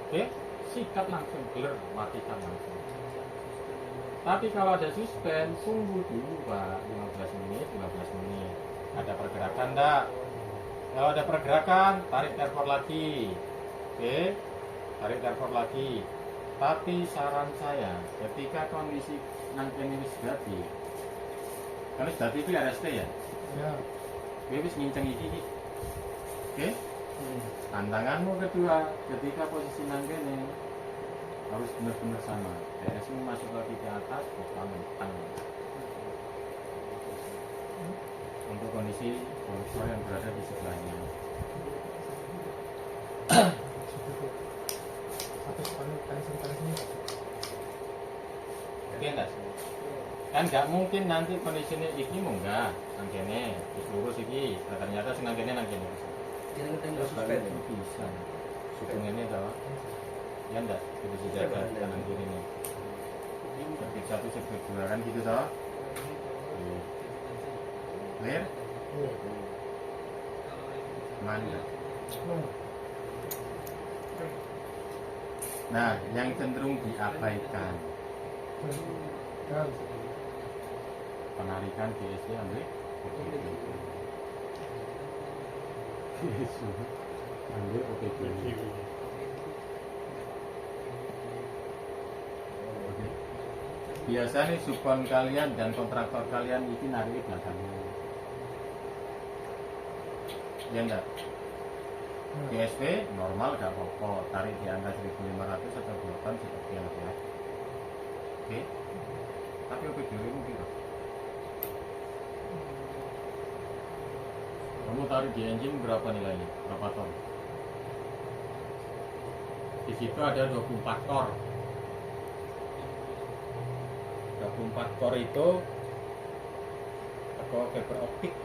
Oke? Sikat langsung, gelar, matikan langsung. Tapi kalau ada suspend, tunggu dulu Pak, 15 menit, 15 menit. Ada pergerakan enggak? Kalau ada pergerakan, tarik airport lagi. Oke? Tarik airport lagi. Tapi saran saya, ketika kondisi nangkene wis dadi. Kan wis dadi iki RST ya? Ya. Kowe wis nginceng iki. Oke? Tantanganmu kedua, ketika posisi nangkene harus benar-benar sama. DSmu masuk lagi ke atas, bukan tangan. Untuk kondisi konduktor yang berada di sebelahnya. Satu spanduk kan sini. Oke enggak? Kan nggak mungkin nanti kondisinya iki munggah nangkene, wis lurus iki, ternyata sing nangkene nangkene. Jangan tengok suspend. Bisa. Hubungannya tau. Ya enggak, itu dijaga kanan kiri ini. Ketika satu sebut dua kan gitu tau. Clear? Mana? Nah, yang cenderung diabaikan penarikan GSD ambil ambil OPG. Biasanya supon kalian dan kontraktor kalian ini narik belakangnya. Ya enggak? GSP normal gak apa-apa, tarik di angka 1500 atau 2 ton sih oke lah ya. Oke. Tapi OPG ini kira. Kamu tarik di engine berapa nilainya? Berapa ton? Di situ ada 24 tor. 24 tor itu atau fiber optik.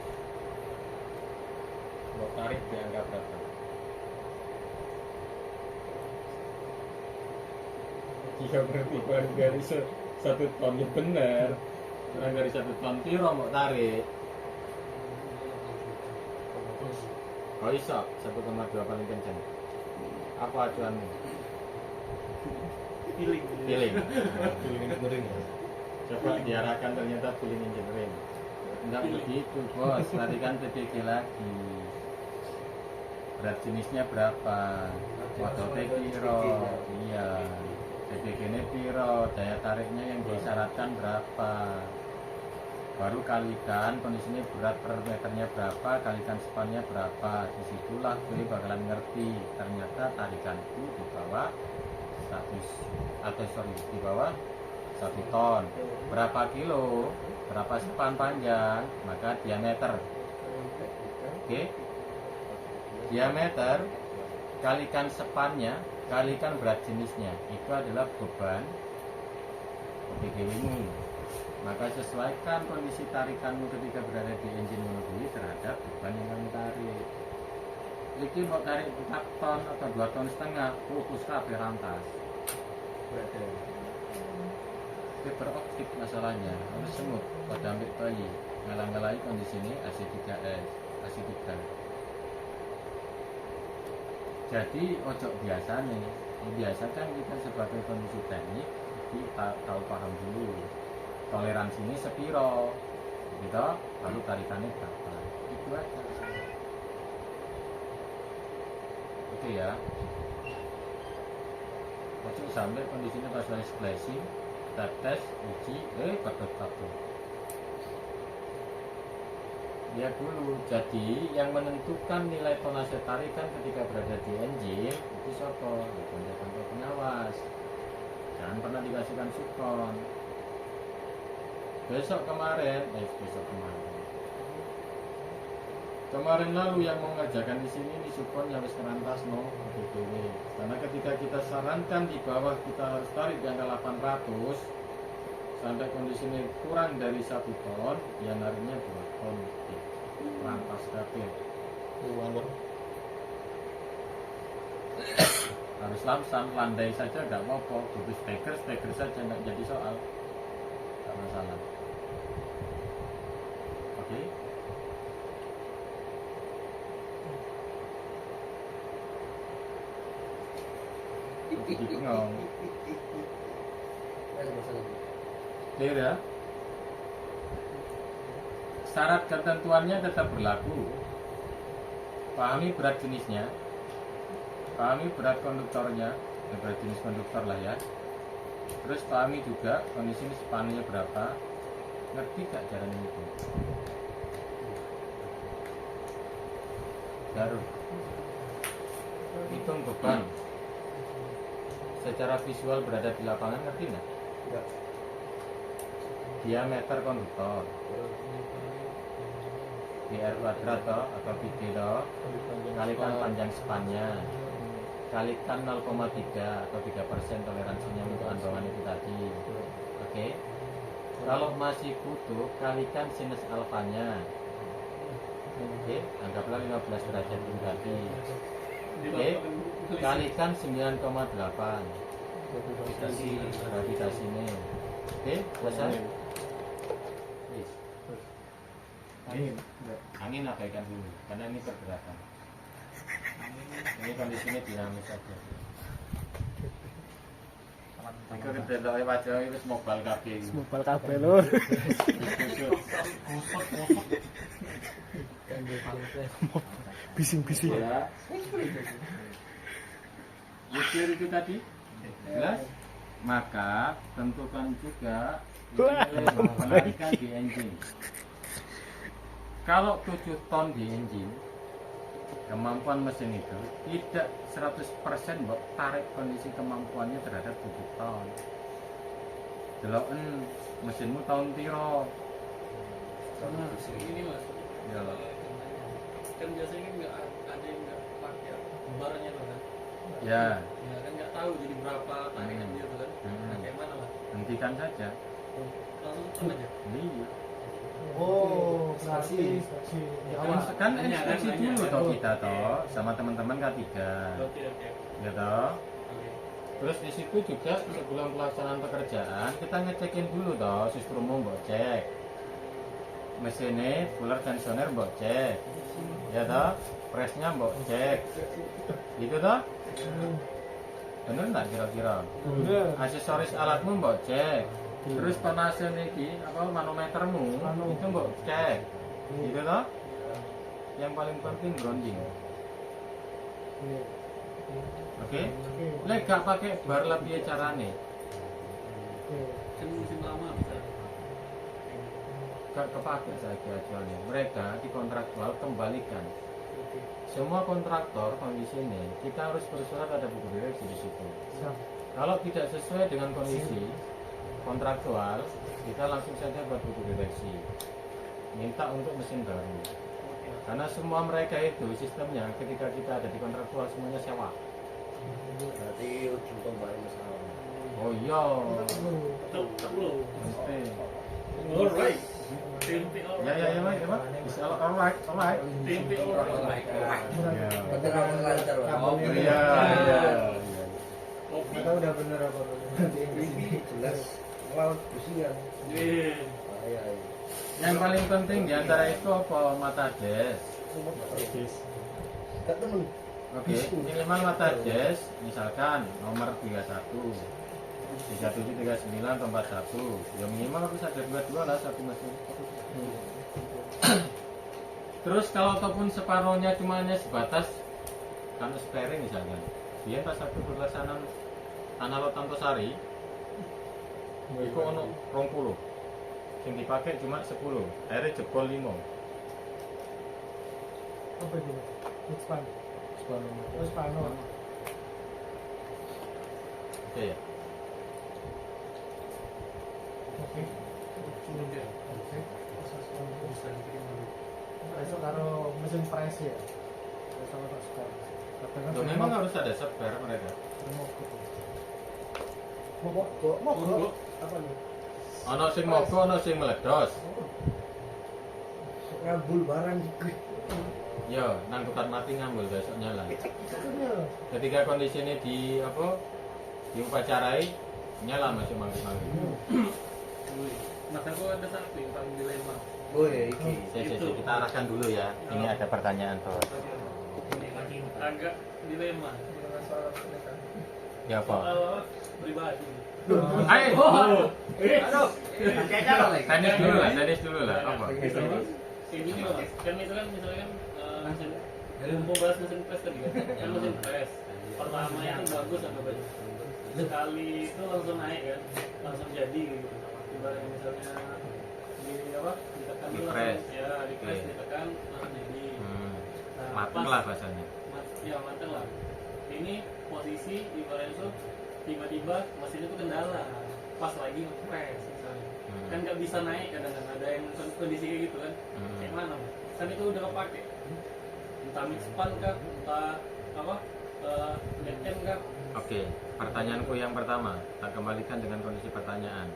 Mau tarik di angka berapa? Jika berarti kurang dari 1 ton ya benar. Kurang dari 1 ton piro mau tarik? Kau iso 1,2 paling kencang. Apa acuanmu? Feeling. Feeling engineering. Coba diarahkan ternyata feeling engineering. Enggak begitu bos, larikan PPG lagi. Berat jenisnya berapa? Ototek piro? Iya. PPG ini piro? Daya tariknya yang disyaratkan berapa? Baru kalikan kondisinya berat per meternya berapa, kalikan spannya berapa. Disitulah gue bakalan ngerti ternyata tarikanku di bawah 100 di bawah 1 ton. Berapa kilo, berapa span panjang, maka diameter. Oke. Diameter kalikan spannya, kalikan berat jenisnya. Itu adalah beban OPGW-mu. Maka sesuaikan kondisi tarikanmu ketika berada di engine monobodi terhadap beban yang kamu tarik. Iki mau tarik 4 ton atau 2 ton setengah, fokus kabeh rantas. Fiber optik masalahnya harus semut pada ambil bayi ngalang-ngalai kondisi ini AC3S AC3. Jadi ojo biasa nih, biasakan kita sebagai kondisi teknik kita tahu paham dulu toleransi ini sepiro gitu, lalu tarikannya berapa, itu aja. Oke ya, ojo sampai kondisinya pas lagi splashing tes uji patut lihat dulu. Jadi yang menentukan nilai tonase tarikan ketika berada di engine itu siapa? Panja pantau pengawas. Jangan pernah dikasihkan sukon. Besok kemarin lalu yang mengajarkan di sini ini sukon yang harus kerantas no BPW. Karena ketika kita sarankan di bawah kita harus tarik di angka 800 sampai kondisi ini kurang dari 1 ton, ya nariknya 2 ton. Rantas kabel. Harus lamsam, landai saja nggak apa-apa. Butuh steker saja nggak jadi soal. Nggak masalah. Oke. Jadi bengong. Clear ya? Syarat ketentuannya tetap berlaku. Pahami berat jenisnya, pahami berat konduktornya, berat jenis konduktor lah ya. Terus pahami juga kondisi spannya berapa. Ngerti gak caranya itu? Baru hitung beban secara visual berada di lapangan, ngerti nggak? Enggak. Diameter konduktor PR kuadrat atau PD kalikan panjang spannya kalikan 0,3 atau 3% toleransinya untuk andolan itu tadi. Oke. Kalau masih butuh kalikan sinus alfanya. Oke, anggaplah 15 derajat itu tadi. Oke, kalikan 9,8 gravitasi ini. Oke, selesai. Angin abaikan dulu, karena ini pergerakan. Ini kondisinya dinamis saja. Iku kedelok wajah wis mobile kabeh. Mobile kabel lur. Bising-bising. Ya. Ukur itu tadi. Jelas? Maka tentukan juga penarikan di engine. Kalau 7 ton di engine, kemampuan mesin itu tidak 100% mbok tarik kondisi kemampuannya terhadap 7 ton. Deloken mesinmu tahun piro? Karena ini mas, Ya. kan biasanya kan nggak ada yang nggak pakai barangnya tuh kan. Ya, Ya kan nggak tahu jadi berapa tarikan dia tuh kan. Nah, kayak mana mas? hentikan saja. Langsung tekan aja. Iya. Oh, Saksi. Kan inspeksi dulu toh kita toh sama teman-teman K3. Oke. Ya toh. Oke. Terus di situ juga sebelum pelaksanaan pekerjaan kita ngecekin dulu toh sistemmu mbok cek. Mesinnya, fuller tensioner mbok cek. Ya toh, presnya mbok cek. Gitu toh? Bener nggak kira-kira? Aksesoris alatmu mbok cek. Terus tonase niki apa manometermu itu mbok cek. Gitu toh? Yang paling penting grounding. Oke? Lek gak pakai bar lebih carane. Kan musim lama bisa. Gak kepake saya acuannya. Mereka di kontraktual kembalikan. Semua kontraktor kondisi ini kita harus bersurat ada buku direksi di situ. Kalau tidak sesuai dengan kondisi kontraktual, kita langsung saja buat buku direksi. Minta untuk mesin baru. Karena semua mereka itu sistemnya ketika kita ada di kontraktual semuanya sewa. Berarti ujung tombak masalah. Oh iya. Terlalu. Mesti. Alright. Tempe Ya, Pak. Bisa alright. Tempe alright. Ya. Betul lancar. Oh iya. Kopi. Kita udah bener apa belum? Jelas. Laut pusingan. Iya. Iya. Yang paling penting di antara itu apa? Mata jazz. Kak temen. Oke, minimal mata jazz misalkan nomor 31 3739 atau 41. Ya minimal harus ada 22 lah satu mesin. Terus kalau ataupun separohnya cuma hanya sebatas kan sparing misalnya. Dia pas satu pelaksanaan analog Tantosari itu ono 20. Yang dipakai cuma 10. Akhirnya jebol 5. Apa itu? Span. Oh, Spano. Oke ya. Oke. Oke. Oke. Bisa dikirim dulu. Esok karo mesin press ya. Sama tak Span. Kadang Loh, memang harus ada spare mereka. Mogok. Apa nih? Ono sing mogok, ono sing meledos. Ngambul barang Yo, nang kutat mati ngambul besok nyala. Iya. Ketika kondisi ini diupacarai, nyala masih manggil-manggil. Mas aku ada satu yang paling dilema. oh ya iki Kita arahkan dulu ya. Ini ada pertanyaan tuh. Ini lagi agak dilema. Masalah pernikahan. Ya apa? Soal pribadi. Ayo. aduh Tenis dulu lah. Apa? Kayak gini loh, Mas. Kan itu kan misalkan mesin mumpung bahas mesin press tadi kan mesin press pertama itu bagus atau bagus sekali itu langsung naik kan, langsung jadi gitu. Ibaratnya misalnya ditekan Di dulu press. langsung, ya di press Oke. ditekan langsung jadi. Nah, Mateng pas- lah bahasanya. Ya mateng lah. Ini posisi ibaratnya tuh tiba-tiba mesin itu kendala, pas lagi nge-press misalnya. Kan nggak bisa naik kadang-kadang ada yang kondisi kayak gitu kan. Kayak mana? Kan itu udah kepake. Entah mixpan kah, entah apa? BM kah? Oke, pertanyaanku yang pertama, kita kembalikan dengan kondisi pertanyaan.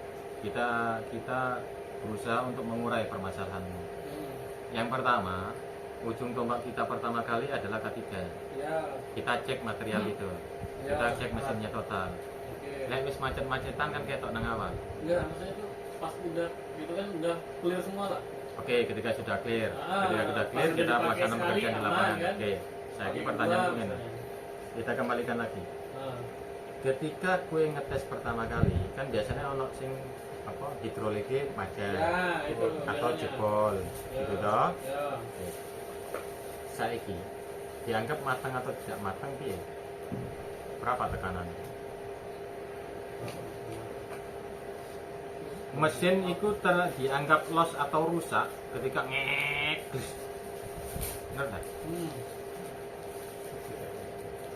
Kita berusaha untuk mengurai permasalahanmu. Yang pertama, ujung tombak kita pertama kali adalah K3. Ya, Kita cek material itu. Kita cek mesinnya total. oke. Lek wis macet-macetan kan ketok nang awal. Enggak, maksudnya tuh pas udah gitu kan udah clear semua lah. Oke, ketika sudah clear, Ah, ketika sudah clear pas kita udah dipakai melaksanakan sekali, pekerjaan di aman, lapangan. kan? Oke, saya ini Pakai pertanyaan dua, ini. misalnya. Kita kembalikan lagi. Ah, Ketika kue ngetes pertama kali, kan biasanya ono sing apa hidroliknya macet ya, itu atau biasanya. jebol, Ya, gitu toh. Ya. Oke. Saiki dianggap matang atau tidak matang piye? Berapa tekanan? Mesin itu dianggap los atau rusak ketika ngek. Benar tak?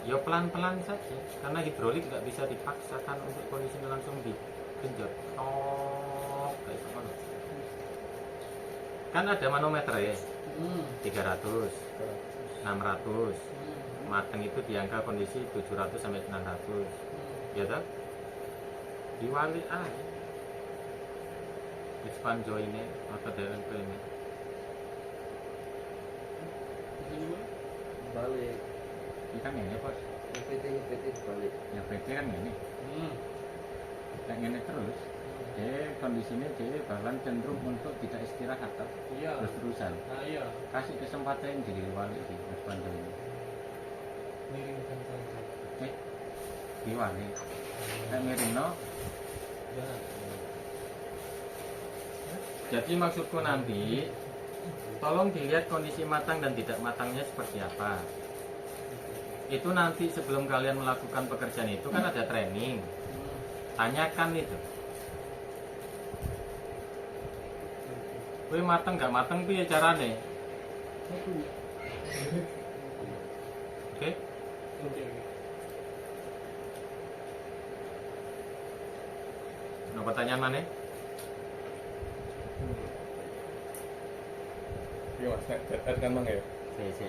Ya pelan-pelan saja, karena hidrolik nggak bisa dipaksakan untuk kondisinya langsung digenjot. Tok, kayak gitu. Kan ada manometer ya, 300, 600, mateng itu di angka kondisi 700 sampai 900, ya tak? Diwali aja. Expand joinnya atau DNP ini. balik Ini kan ini bos, PT balik ya PT kan ini. Kayak ini terus, dia kondisinya dia bakalan cenderung untuk tidak istirahat tak? Iya. Terus-terusan. Nah, iya. Kasih kesempatan jadi wali di expand joinnya. Miringkan saja. Diwali. Kayak miring no. Jangan. Jadi maksudku nanti, tolong dilihat kondisi matang dan tidak matangnya seperti apa. Itu nanti sebelum kalian melakukan pekerjaan itu kan ada training. Tanyakan itu. Wih mateng gak mateng piye carane? Oke? Oke. Nah, pertanyaan mana? Iya mas, kan mang ya? Si.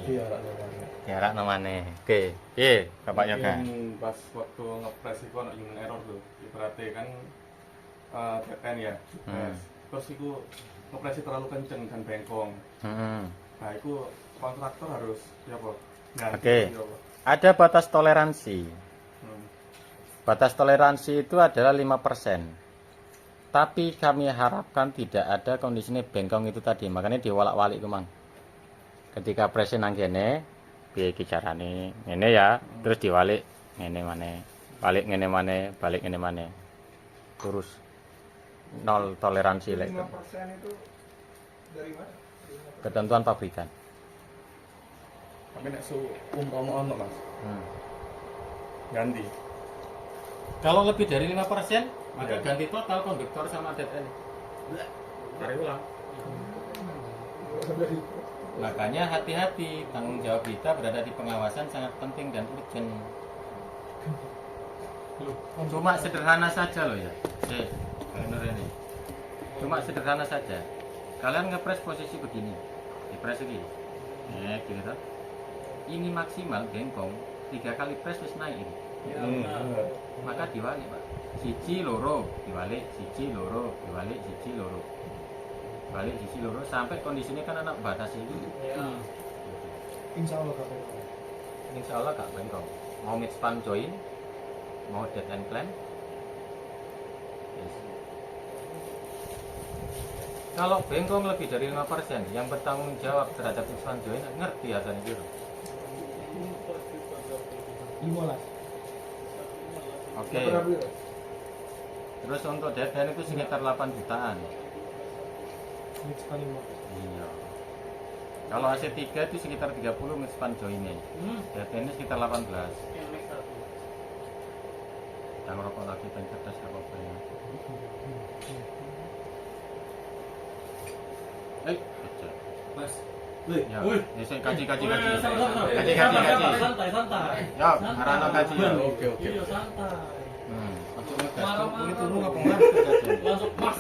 Iya lah namanya. Jarak namanya. Oke. Oke, Bapak Yoga. Pas waktu ngepres itu ada human error tuh. Ibaratnya kan DPN ya, terus itu ngepresnya terlalu kenceng dan bengkong. Nah itu kontraktor harus ya apa? Oke. Ada batas toleransi. Batas toleransi itu adalah 5%. Tapi kami harapkan tidak ada kondisinya bengkong itu tadi. Makanya diwalak-walik itu mang. Ketika presin nang kene, piye iki carane? Ngene ya, terus diwalik ngene maneh. Balik ngene maneh, balik ngene maneh. Terus nol toleransi lek. 5% itu dari mana? Ketentuan pabrikan. Tapi nek umpama ono mas, ganti. Kalau lebih dari 5%, maka Iya. ganti total konduktor sama DTN. Cari ulang. Makanya hati-hati, tanggung jawab kita berada di pengawasan sangat penting dan urgent. Cuma sederhana saja loh ya. Bener ini. Cuma sederhana saja. Kalian ngepres posisi begini, dipres begini. Gini toh. Ini maksimal bengkong 3 kali pres wis naik ini. Ya, benar. Maka diwalik Pak. Siji loro diwalik, siji loro diwalik, siji loro. Balik sisi loro sampai kondisinya kan anak batas itu. Ya. Insya Allah Kak. Insya Allah gak bengkong. Mau mid span join, mau dead end plan. Yes. Kalau bengkong lebih dari 5%, yang bertanggung jawab terhadap mid span join ngerti harganya gitu. 15. Oke. Terus untuk dead end itu sekitar 8 jutaan. Iya. Kalau AC3 itu sekitar 30 mid span joinnya. Dead end sekitar 18. Yang next satu. Yang rokok lagi dan kertas apa-apa ya. Aja. Mas, Ya, ya saya kaji. Santai. Ya, arana kaji ya. Oke. Iya, santai. Ojo ngegas. Marah-marah. Ini turun apa mas? Tegas. Langsung mas.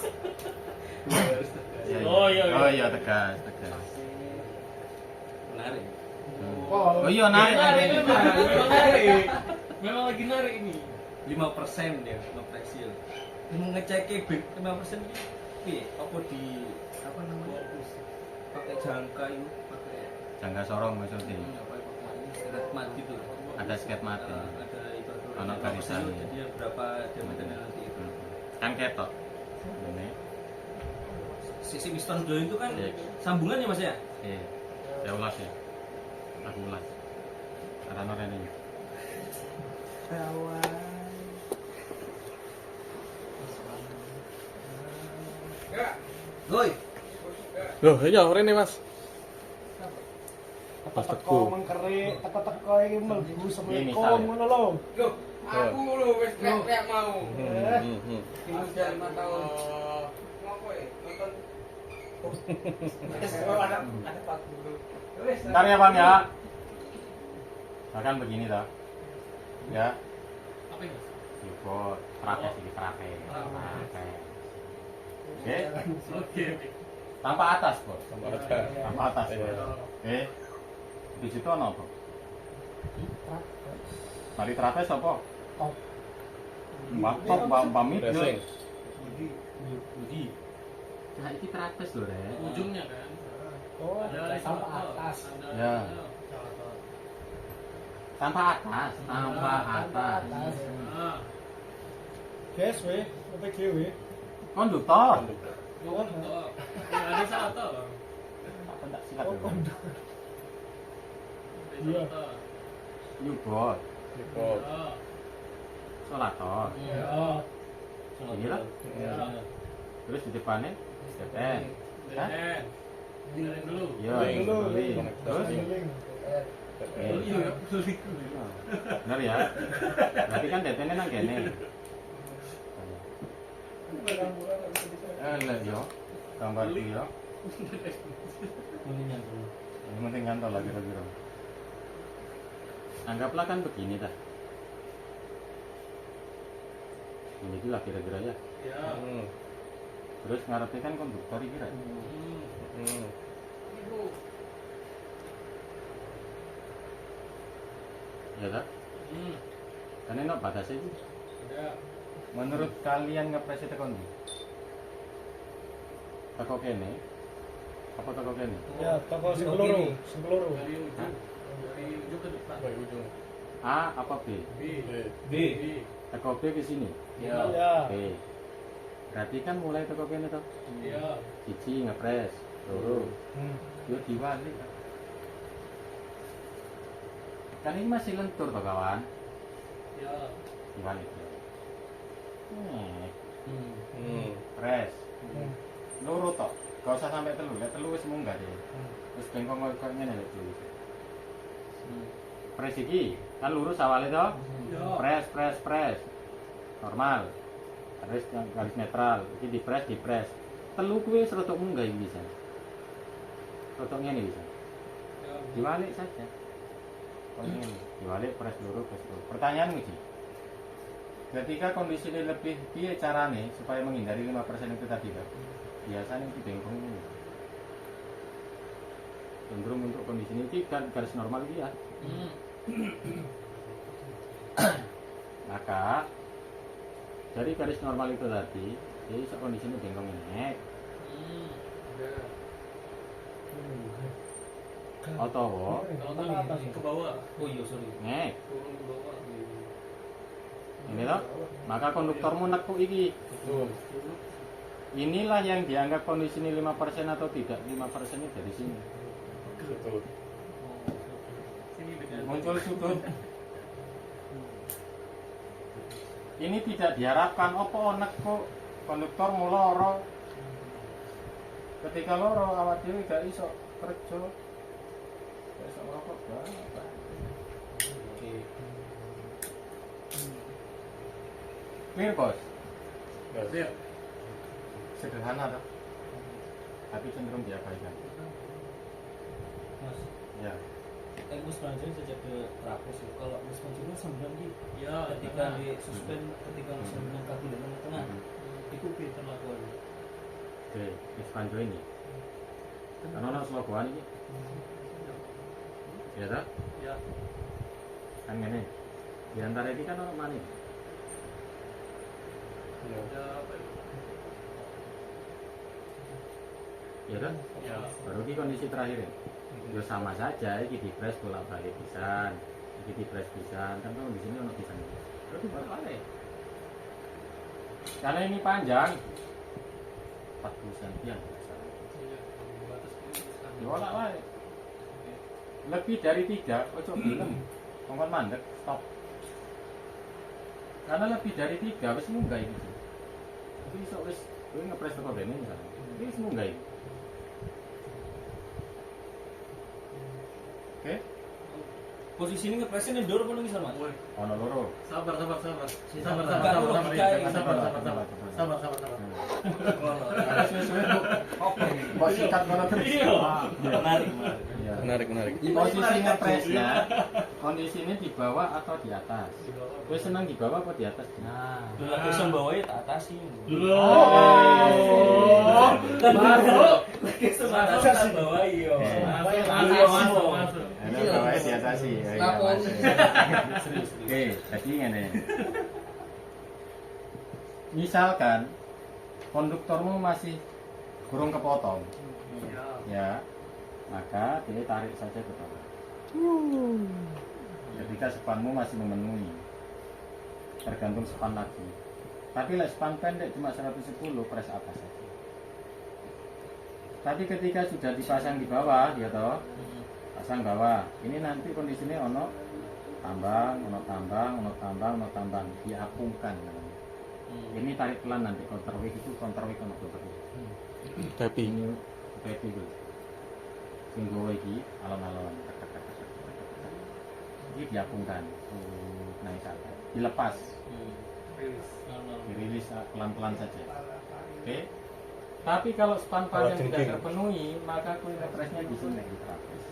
Ya, Oh, iya. Oh iya tegas. menarik. Oh iya naik. Memang narik. Memang lagi narik ini. 5% dia ngefleksil. Ngecek big 5% ini apa di apa namanya? Pakai jangka itu, pakai Jangka sorong maksudnya. apa pakai seret mat gitu. Ada sket mat. Ya. Ada ibarat Anak garisan. jadi berapa diameternya nanti itu. Kan ketok. Ini. Sisi piston join itu kan Iya. sambungan ya Mas ya? Saya ulas ya. Aku ulas. Arana ini. Goi. Loh, iya rene Mas. Teko mengkerik, teko iki mlebu Ini Assalamualaikum misalnya. ngono lho. Aku lho wis teriak mau. Hmm. Udah 5 tahun. Ngopo ya? Nonton. Ada 40. Wis. Bentar ya Bang ya. Bahkan begini toh. Ya. Apa ini? Keyboard, trapez ini trapez. Oke. Oke. Tanpa atas, Bos. Tanpa atas. Iya. Oke. Di situ ono apa? Mari trapez apa? Top. Top, mbak middle. Dressing. Budi. Nah, ini trapez lho, Rek. Ujungnya kan. Oh, Ada sampai risotto. atas. Ada Ya. risotto. Tanpa atas, tanpa atas. Ah. Guys, we, OPG we. Konduktor. Risotto. Ya, ada risotto. Apa enggak silat Oh, lho? konduk. Risotto. Newboard, Report. Oh. solator. Ya. Ini lah. Ya. Terus di depannya DPN. Hah? Dan. Dari dulu. Iya, Link. link. Terus Link. Iya, beli. benar ya. Berarti kan DPN nang kene. Lah yo. Gambar iki yo. Yang penting nyantol lah kira-kira. Anggaplah kan begini dah. Ini lah kira-kira ya. Ya. Terus ngarepnya kan konduktor iki Rek. Ibu. Ya tak? Kan enak batasnya itu. Ada. Menurut kalian ngepres itu kondi? Teko kene? Apa teko kene? Ya, toko sing keloro, sing keloro. Dari ujung. Dari ujung ke depan. Baik ujung. A apa B? B. B. Teko B ke sini. Ya. Ya. B. Berarti kan mulai teko kene toh. Iya. Siji ngepres, loro. Yo diwalik. Kan ini masih lentur toh kawan. Ya. Diwalik. Pres. Hmm. Loro toh. Gak usah sampai telu, lek telu wis munggah deh. Terus bengkong koyo ngene lek telu. Pres iki kan lurus awalnya toh. Ya. Pres. Normal. Terus yang garis netral, iki dipres. Telu kuwi serotok munggah iki bisa. Serotok ngene bisa. Diwalik saja. Oh, ini diwalik press loro. Pertanyaanmu sih, ketika kondisi ini lebih piye carane supaya menghindari 5% itu tadi kan? Biasanya di bengkong ini cenderung untuk kondisi ini kan garis normal dia. Maka dari garis normal itu tadi, jadi kondisi ini bengkong ini atau Kalau atas ke bawah. Oh iya sorry. nek Turun ke bawah. ini loh, maka konduktormu nekuk iki. Inilah yang dianggap kondisi ini 5% atau tidak. 5% nya dari sini. Betul. Sini dekat. Muncul sudut. Ini tidak diharapkan opo nekuk konduktor loro. Ketika loro awak dhewe gak iso kerja. Gak iso ngerokok banget. Oke. Clear, Bos? Ya. Sederhana toh. Tapi cenderung diabaikan. Mas, Ya. Mus Panjang sejak ke Trapos ya. Kalau Mus Panjang kan sembilan di Ya, ketika di suspend ketika sembilan kaki dan tengah itu perlakuan. Oke, Ispanjo ini. Kan ono slogan iki. Ya toh? Ya. Kan ngene. Di antara iki kan ono maning. Ya. Ya, apa itu? Ya kan? Ya. Baru ki kondisi terakhir ya. Ya sama saja, iki di press bolak balik pisan, iki di press pisan, kan kalau di sini ono pisan. Berarti bolak balik. Karena ini panjang 40 cm. Iya. Batas ini bisa. Ya bolak balik. Lebih dari 3, ojo bilang. Ngomong mandek, stop. Karena lebih dari 3 wis munggah iki. Tapi iso wis kowe ngepres teko kene misalnya. Wis munggah iki. Oke, Posisi ini ngepresin ndor apa nang Mas? Woi, ono loro. sabar. Sabar, Sabar. Suwe-suwe mbok sikat ngono terus. Iya. Menarik. Iya. Menarik. Di posisi ngepresnya, kondisi ini di bawah atau di atas? Di bawah. Gue senang di bawah apa di atas? Nah, lah bisa bawain tak atasi. Kan masuk. Kesempatan tak bawa iyo. Masuk. Ada bawahnya di atas sih. Oh, iya, Lapor. masuk. Oke, jadi ngene. Misalkan konduktormu masih kurang kepotong, Iya. ya, maka dia tarik saja ke bawah. Ketika spanmu masih memenuhi, tergantung span lagi. Tapi lah span pendek cuma 110, press atas saja. Tapi ketika sudah dipasang di bawah, ya toh, pasang bawah. Ini nanti kondisinya ono tambang, diapungkan. Ini tarik pelan nanti counterweight itu counterweight ono counterweight. Tapi Ini baby itu. Singgo iki alon-alon. Ini diapungkan. Naik ke atas. Dilepas. Dirilis pelan-pelan saja. Oke. Tapi kalau span panjang tidak terpenuhi, maka kulit presnya di sini di trapez.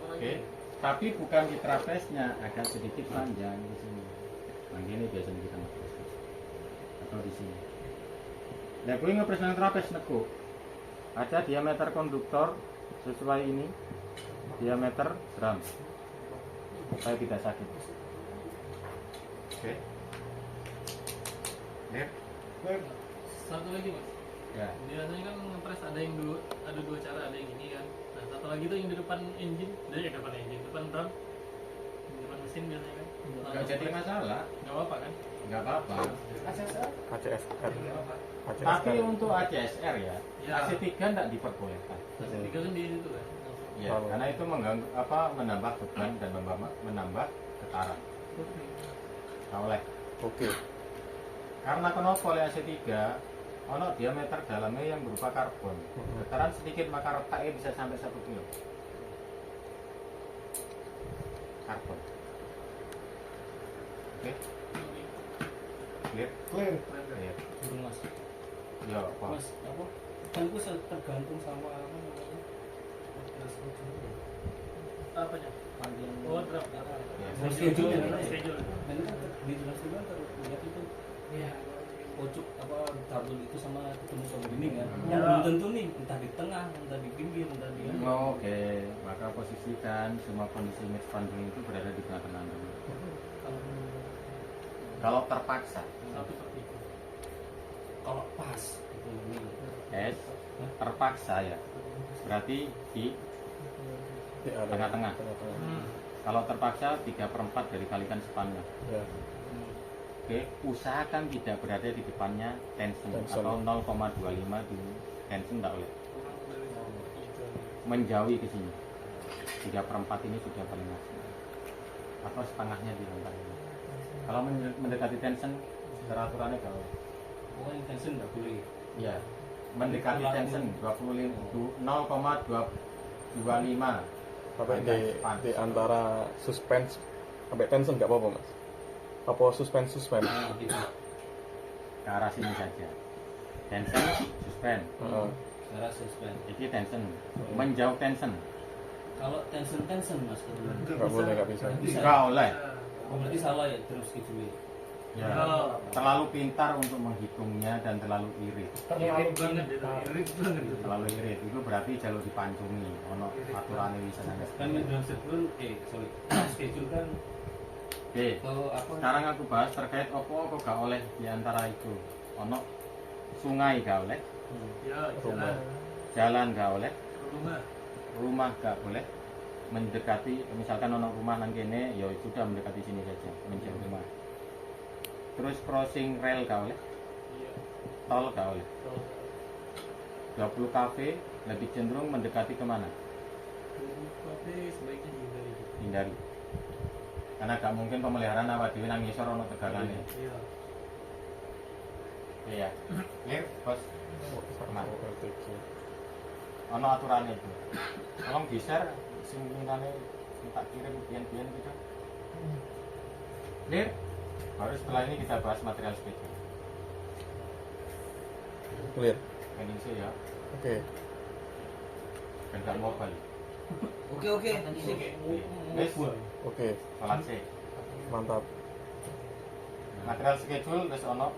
Oke. Tapi bukan di trapeznya, agak sedikit panjang di sini. Nah ini biasanya kita ngepres atau di sini. Nah gue ngepres yang trapez nekuk. Ada diameter konduktor sesuai ini, diameter drum supaya tidak sakit. Oke. Satu lagi mas. Ya. Biasanya kan ngepres ada dua cara, ada yang ini kan. Nah satu lagi tuh yang di depan engine, depan drum, di depan mesin biasanya kan. Nggak jadi masalah, Nggak apa-apa kan? nggak apa-apa. ACSR. Tapi untuk ACSR ya, Ya. AC3 nggak diperbolehkan. Tiga kan di situ kan. Ya, karena itu mengganggu menambah beban dan menambah getaran. Nah, oleh Oke. karena kenapa oleh AC3 ono diameter dalamnya yang berupa karbon. Getaran sedikit maka retaknya bisa sampai 1 kilo. Karbon. Oke. Clear? Clear. Clear. Burung Mas. Ya, apa? Mas, apa? Kan itu tergantung sama apa namanya? Apanya? Panjang. Oh, draft. Ya. Schedule. Dan kan di dalam schedule terlihat itu pojok apa tabel itu sama ketemu sama dinding kan. Belum tentu nih, entah di tengah, entah di pinggir, entah di Oke, maka posisikan semua kondisi image funding itu berada di tengah-tengah. Kalau terpaksa, satu per tiga. Kalau pas itu ini. terpaksa ya, berarti di tengah-tengah. Kalau terpaksa 3/4 dari kalikan spannya. Ya. Oke, usahakan tidak berada di depannya tension atau 0,25 di tension tidak boleh. Menjauhi ke sini. 3/4 ini sudah paling maksimal. Atau setengahnya di antara ini. Kalau mendekati tension, peraturannya kalau Pokoknya tension nggak boleh. ya mendekati tension 0,25 Sampai di antara suspense sampai tension nggak apa-apa mas? Apa suspense? Nah, gitu. ke arah sini saja. Tension, suspend. Cara suspend. Ini tension, menjauh tension. Kalau tension mas kebetulan. Nggak boleh, nggak bisa. Enggak oleh. Oh, berarti salah ya terus schedule. Ya. Terlalu pintar untuk menghitungnya dan terlalu irit. Terlalu irit itu berarti jalur dipancungi. Ono aturan bisa nangis. Kan di dalam schedule schedule kan Oke. apa? Sekarang aku bahas terkait opo kok gak oleh di antara itu. Ono sungai gak oleh, Ya, Rumah. jalan gak oleh, rumah. rumah gak boleh. Mendekati misalkan ono rumah nang kene ya sudah mendekati sini saja, menjauh rumah. Terus crossing rel gak oleh, Iya. tol gak oleh. 20 kafe lebih cenderung mendekati kemana? Tapi sebaiknya dihindari. Hindari. Karena gak mungkin pemeliharaan awak dhewe nang ngisor ono tegangannya. Iya. Iya. Clear, Bos. Aman. Ono aturannya itu. Tolong di-share sing lingkane tak kirim pian-pian gitu. Clear? Baru setelah ini kita bahas material schedule. Clear. Pending sih ya. Oke. Ben gak mau balik. Oke. Wes, Oke. sholat sih. Mantap. Material schedule wis ono